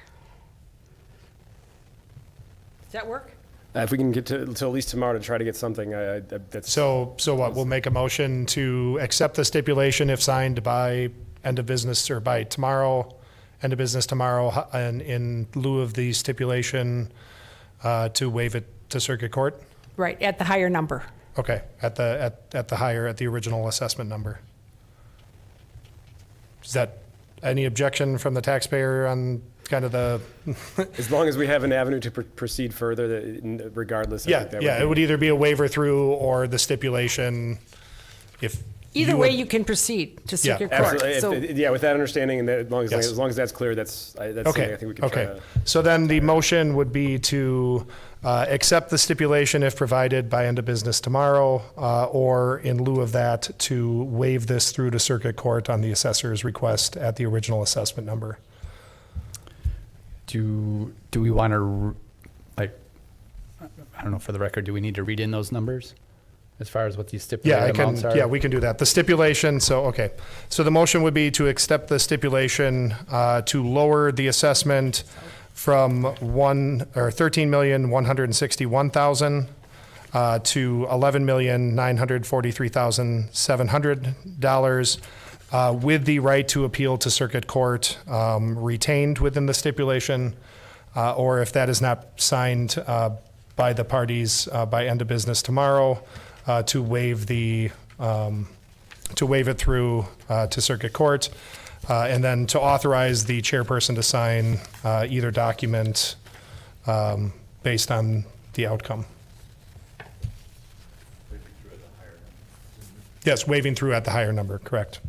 Does that work? If we can get to at least tomorrow to try to get something, that's. So what, we'll make a motion to accept the stipulation if signed by end of business, or by tomorrow, end of business tomorrow, and in lieu of the stipulation to waive it to circuit court? Right, at the higher number. Okay, at the original assessment number. Is that any objection from the taxpayer on kind of the? As long as we have an avenue to proceed further, regardless. I Yeah, think that yeah, be- it would either be a waiver through or the stipulation if. Either you way, would- you can proceed to Yeah, circuit court. Absolutely. So Yeah, with that understanding, and that Yes. as long as that's clear, that's something I Okay, think we can try okay. to. So then the motion would be to accept the stipulation if provided by end of business tomorrow, or in lieu of that, to waive this through to circuit court on the assessor's request at the original assessment number. Do we want to, like, I don't know, for the record, do we need to read in those numbers as far as what these Yeah, I stipulated can, amounts are? yeah, we can do that. The stipulation, so, okay. So the motion would be to accept the stipulation to lower the assessment from $13,161,000 to $11,943,700 with the right to appeal to circuit court retained within the stipulation, or if that is not signed by the parties by end of business tomorrow, to waive it through to circuit court, and then to authorize the chairperson to sign either document based on the outcome. Yes, waiving through at the higher number, correct.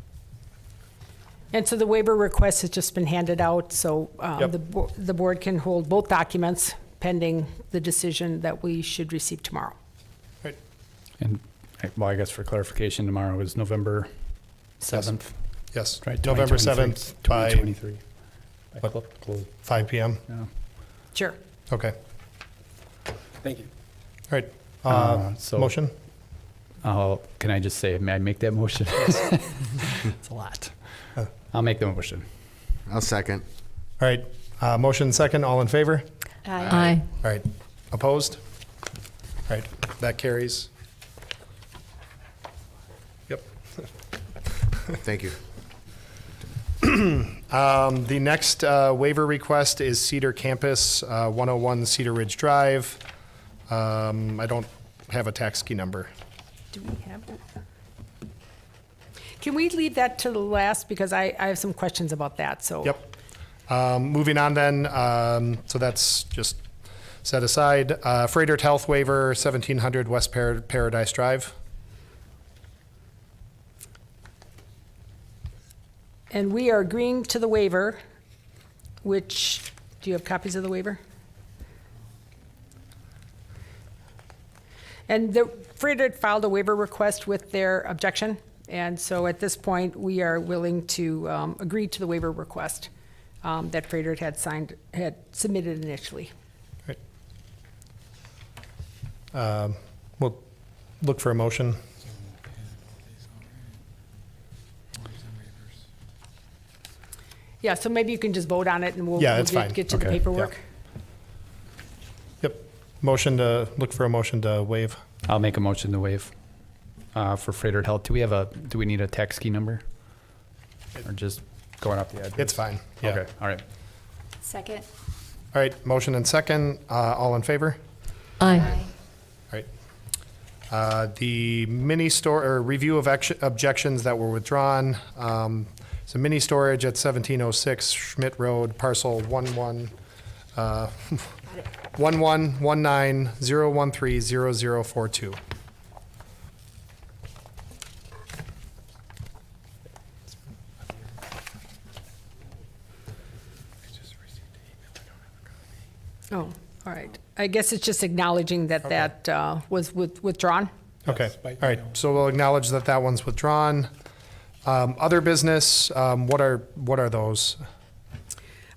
And so the waiver request has just been handed out, so Yep. the board can hold both documents pending the decision that we should receive tomorrow. Right. And, well, I guess for clarification, tomorrow is November 7th, Yes, right? November 2023. 7th by 2023. By What? close. 5 PM. Yeah. Sure. Okay, Thank you. all right. So- Motion? Can I just say, may I make that motion? It's a lot. I'll make the motion. I'll second. All right, motion second, all in favor? Aye. All right, opposed? All right, that carries. Yep. Thank you. The next waiver request is Cedar Campus, 101 Cedar Ridge Drive. I don't have a tax key number. Do we have it? Can we leave that to the last, because I have some questions about that, so. Yep. Moving on then, so that's just set aside. Freighter Health Waiver, 1700 West Paradise Drive. And we are agreeing to the waiver, which, do you have copies of the waiver? And the Freighter filed a waiver request with their objection, and so at this point, we are willing to agree to the waiver request that Freighter had submitted initially. We'll look for a motion. Yeah, so maybe you can just vote on it, and we'll Yeah, we'll that's fine. get to the Okay. paperwork. Yep. Look for a motion to waive. I'll make a motion to waive for Freighter Health. Do we need a tax key number? Or just going off the address? It's fine, yeah. Okay, all right. Second. All right, motion and second, all in favor? Aye. All right. The mini store, or review of objections that were withdrawn. So mini storage at 1706 Schmidt Road, parcel 1119-013-0042. Oh, all right. I guess it's just acknowledging that that was withdrawn. Okay, all right, so we'll acknowledge that that one's withdrawn. Other business, what are those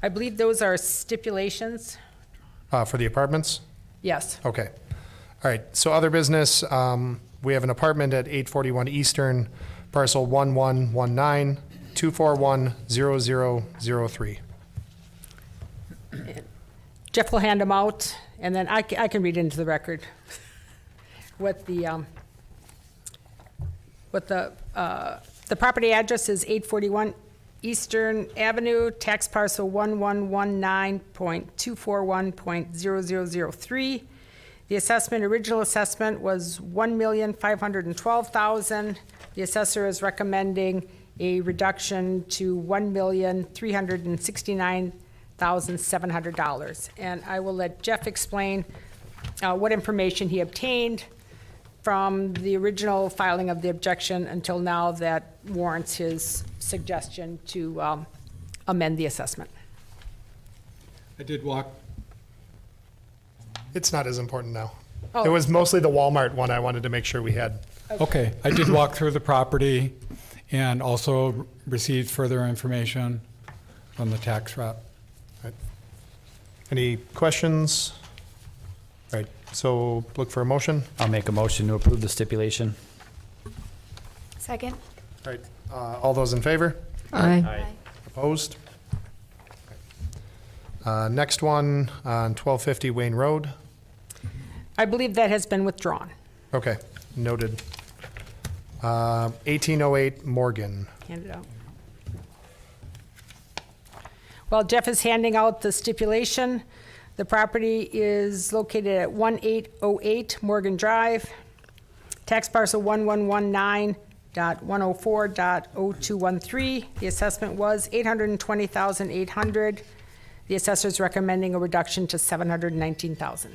I believe those are stipulations. for the apartments? Yes. Okay. All right, so other business, we have an apartment at 841 Eastern, parcel 1119-241-0003. Jeff will hand them out, and then I can read into the record what the property address is 841 Eastern Avenue, tax parcel 1119.241.0003. The assessment, original assessment was $1,512,000. The assessor is recommending a reduction to $1,369,700. And I will let Jeff explain what information he obtained from the original filing of the objection until now that warrants his suggestion to amend the assessment. I did walk, It's not as important now. Oh. It was mostly the Walmart one I wanted to make sure we had. okay, I did walk through the property and also received further information from the tax rep. Any questions? All right, so look for a motion. I'll make a motion to approve the stipulation. Second? All right, all those in favor? Aye. Opposed? Next one on 1250 Wayne Road. I believe that has been withdrawn. Okay, noted. 1808 Morgan. Hand it out. While Jeff is handing out the stipulation, the property is located at 1808 Morgan Drive, tax parcel 1119.104.0213. The assessment was $820,800. The assessor is recommending a reduction to $719,000.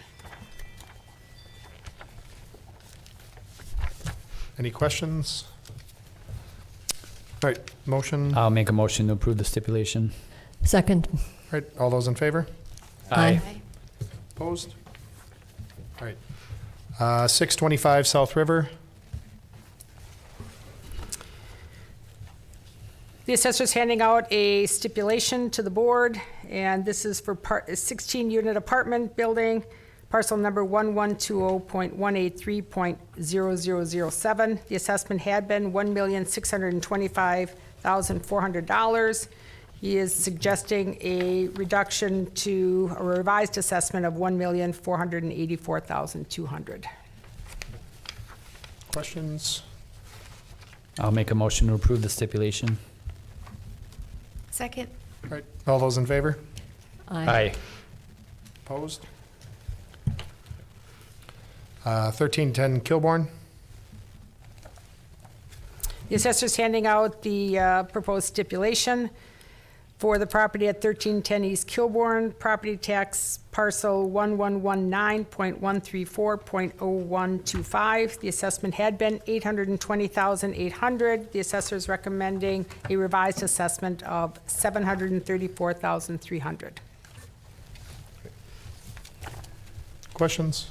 Any questions? All right, motion. All I'll make a motion to approve the stipulation. Second. right, all those in favor? Aye. Opposed? All right. 625 South River. The assessor's handing out a stipulation to the board, and this is for a 16-unit apartment building, parcel number 1120.183.0007. The assessment had been $1,625,400. He is suggesting a reduction to a revised assessment of $1,484,200. Questions? I'll make a motion to approve the stipulation. Second? All right, all those in favor? Aye. Opposed? 1310 Kilbourne. The assessor's handing out the proposed stipulation for the property at 1310 East Kilbourne, property tax parcel 1119.134.0125. The assessment had been $820,800. The assessor is recommending a revised assessment of $734,300. Questions?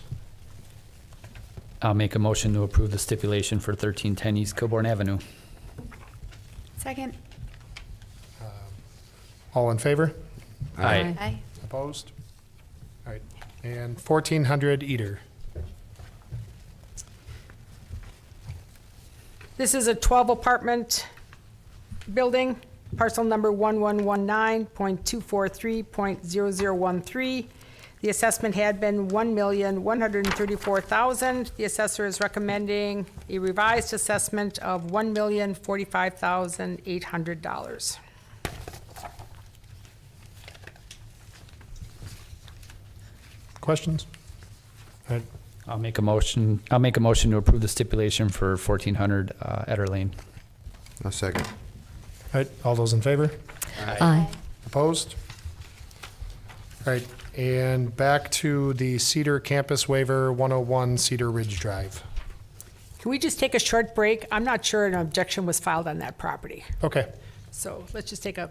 I'll make a motion to approve the stipulation for 1310 East Kilbourne Avenue. Second? All in favor? Aye. Aye. Opposed? All right, and 1400 Eder. This is a 12-apartment building, parcel number 1119.243.0013. The assessment had been $1,134,000. The assessor is recommending a revised assessment of $1,045,800. Questions? All right, I'll make a motion to approve the stipulation for 1400 Eder Lane. A second. all right, all those in favor? Aye. Opposed? All right, and back to the Cedar Campus Waiver, 101 Cedar Ridge Drive. Can we just take a short break? I'm not sure an objection was filed on that property. Okay, So let's just take a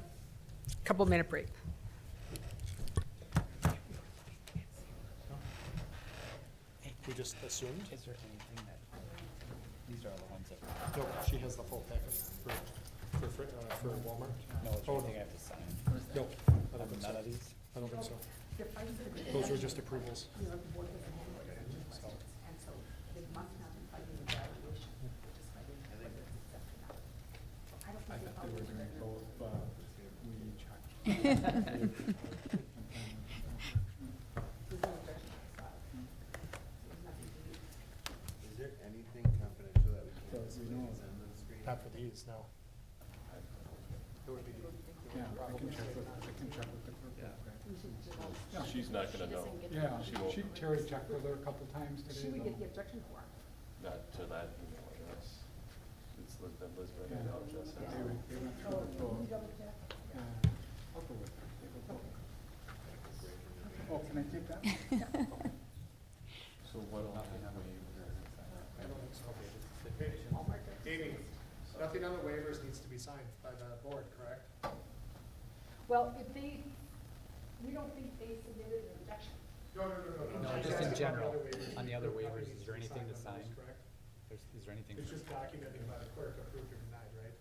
couple-minute break. we just assumed? Is there anything that, these are the ones that. No, she has the full package for Walmart. No, it's anything I have to sign. No, I don't think so. None of these? I don't think so. Those were just approvals. I thought they were doing both, but we checked. Is there anything confidential that we can see on the screen? Not for these, no. Yeah, I can check with the clerk. Yeah. She's not gonna know. Yeah, She won't. Terry checked with her a couple times today. She would though. get the objection form. Not to that email address. It's Elizabeth Yeah. and Jess. They went through the full. Yeah, I'll go with her. They were both. Oh, can I take that? So what will happen if we? Amy, nothing on the waivers needs to be signed by the board, correct? Well, if they, we don't think they submitted an objection. No. No, just in general, on the other waivers, is there anything to sign? Correct? Is there anything? It's just documenting by the clerk, approved or denied, right?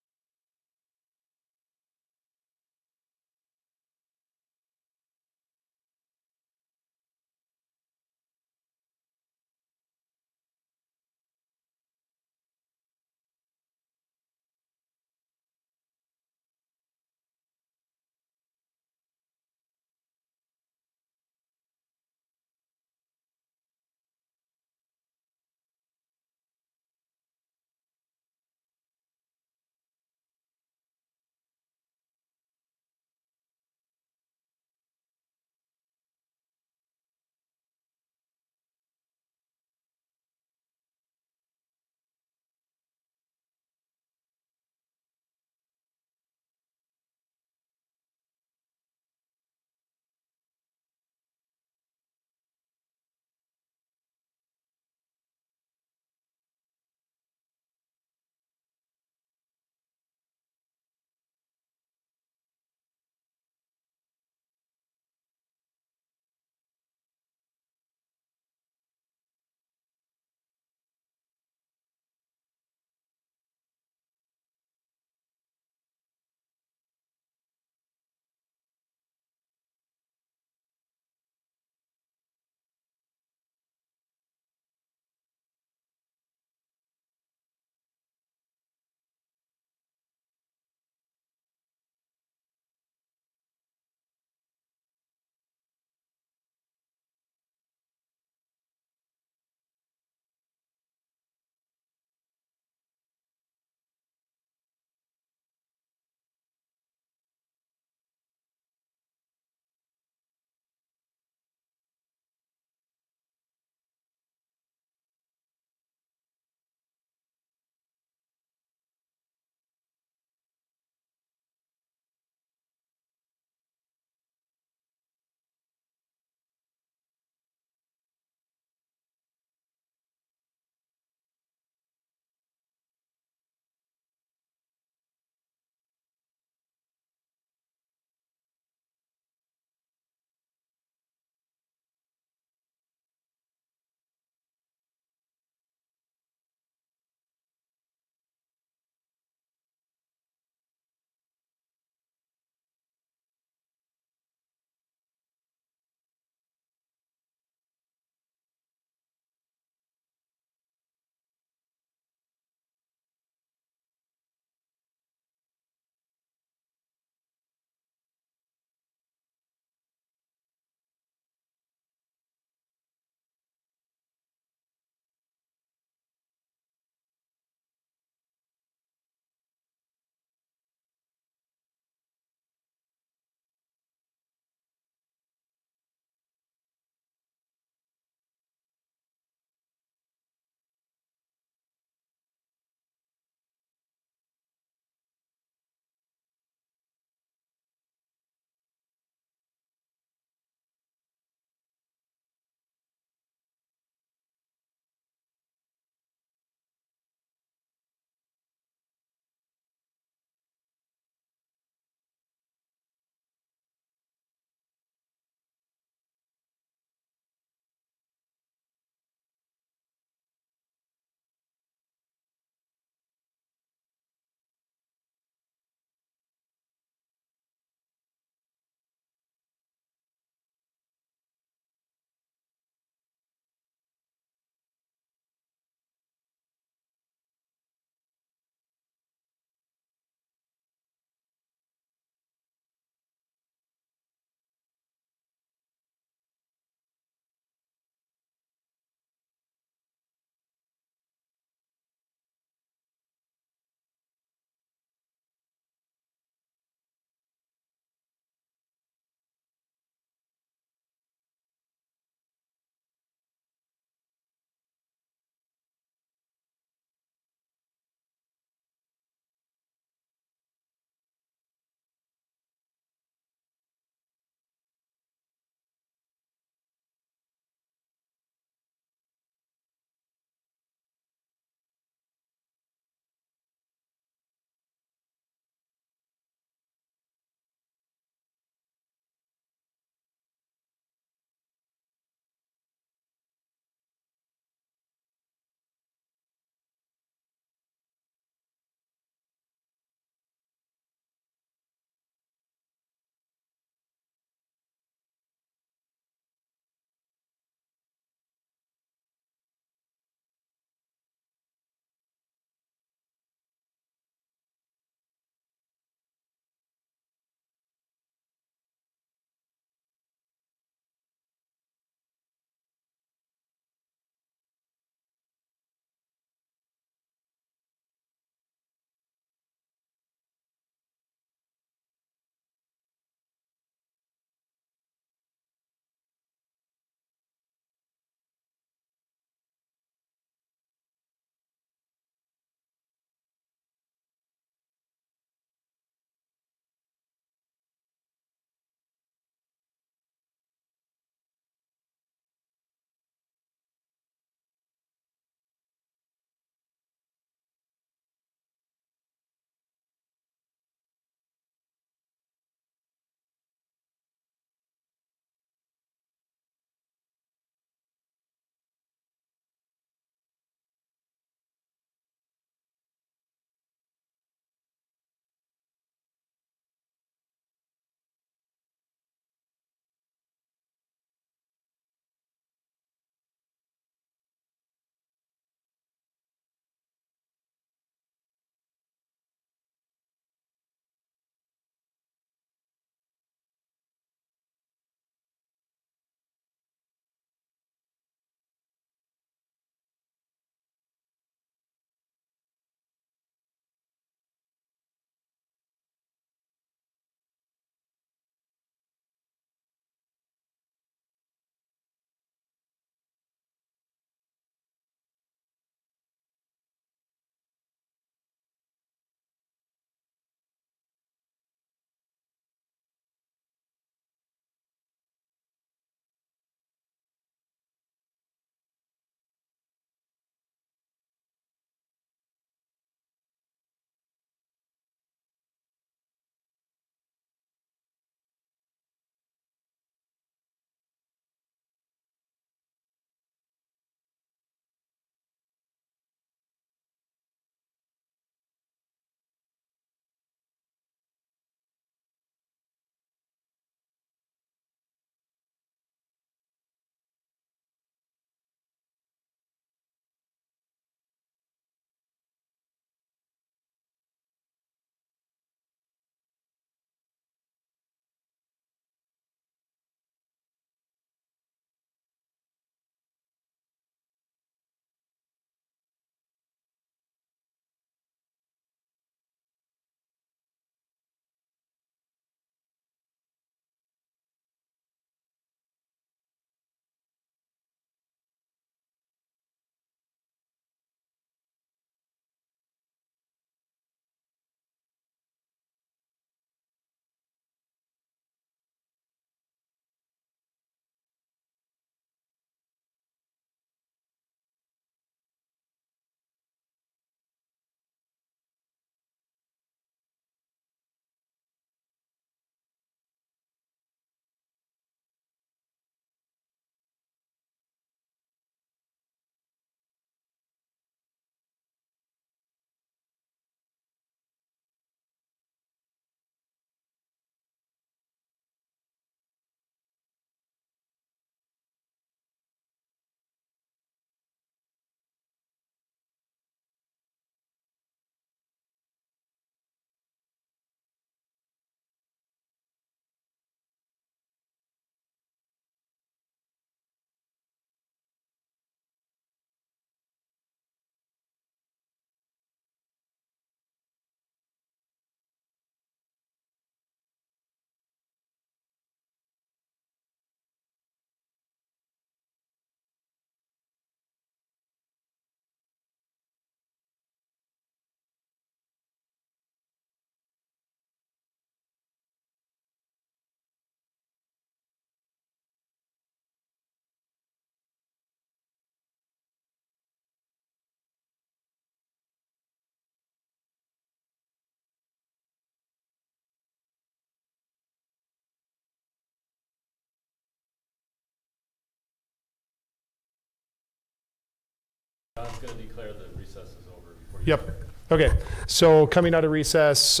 going to declare the recess is over before you. Yep. Okay. So coming out of recess,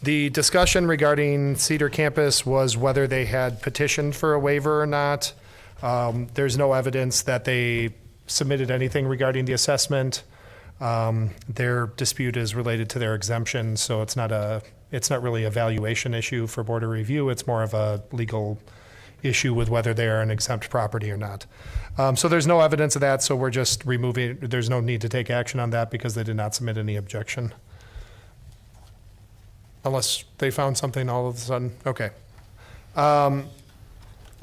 the discussion regarding Cedar Campus was whether they had petitioned for a waiver or not. There's no evidence that they submitted anything regarding the assessment. Their dispute is related to their exemption, so it's not really a valuation issue for Board of Review. It's more of a legal issue with whether they are an exempt property or not. So there's no evidence of that, so we're just removing, there's no need to take action on that because they did not submit any objection. Unless they found something all of a sudden, okay.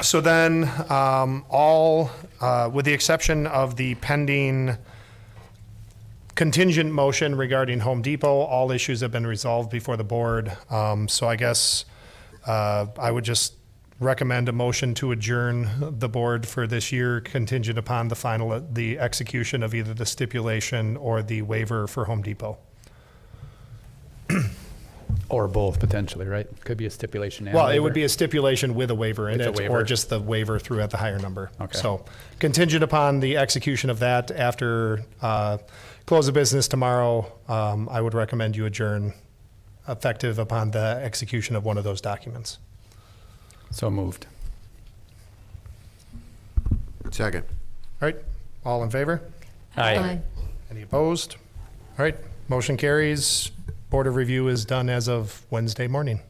So then, with the exception of the pending contingent motion regarding Home Depot, all issues have been resolved before the board. So I guess I would just recommend a motion to adjourn the board for this year contingent upon the execution of either the stipulation or the waiver for Home Depot. Or both, potentially, right? Could be a stipulation and Well, it would waiver. be a stipulation with a waiver in With a it, waiver. or just the waiver through at the higher number. Okay. So contingent upon the execution of that after close of business tomorrow, I would recommend you adjourn effective upon the execution of one of those documents. So moved. Second. All right, all in favor? Aye. Any opposed? All right, motion carries. Board of Review is done as of Wednesday morning.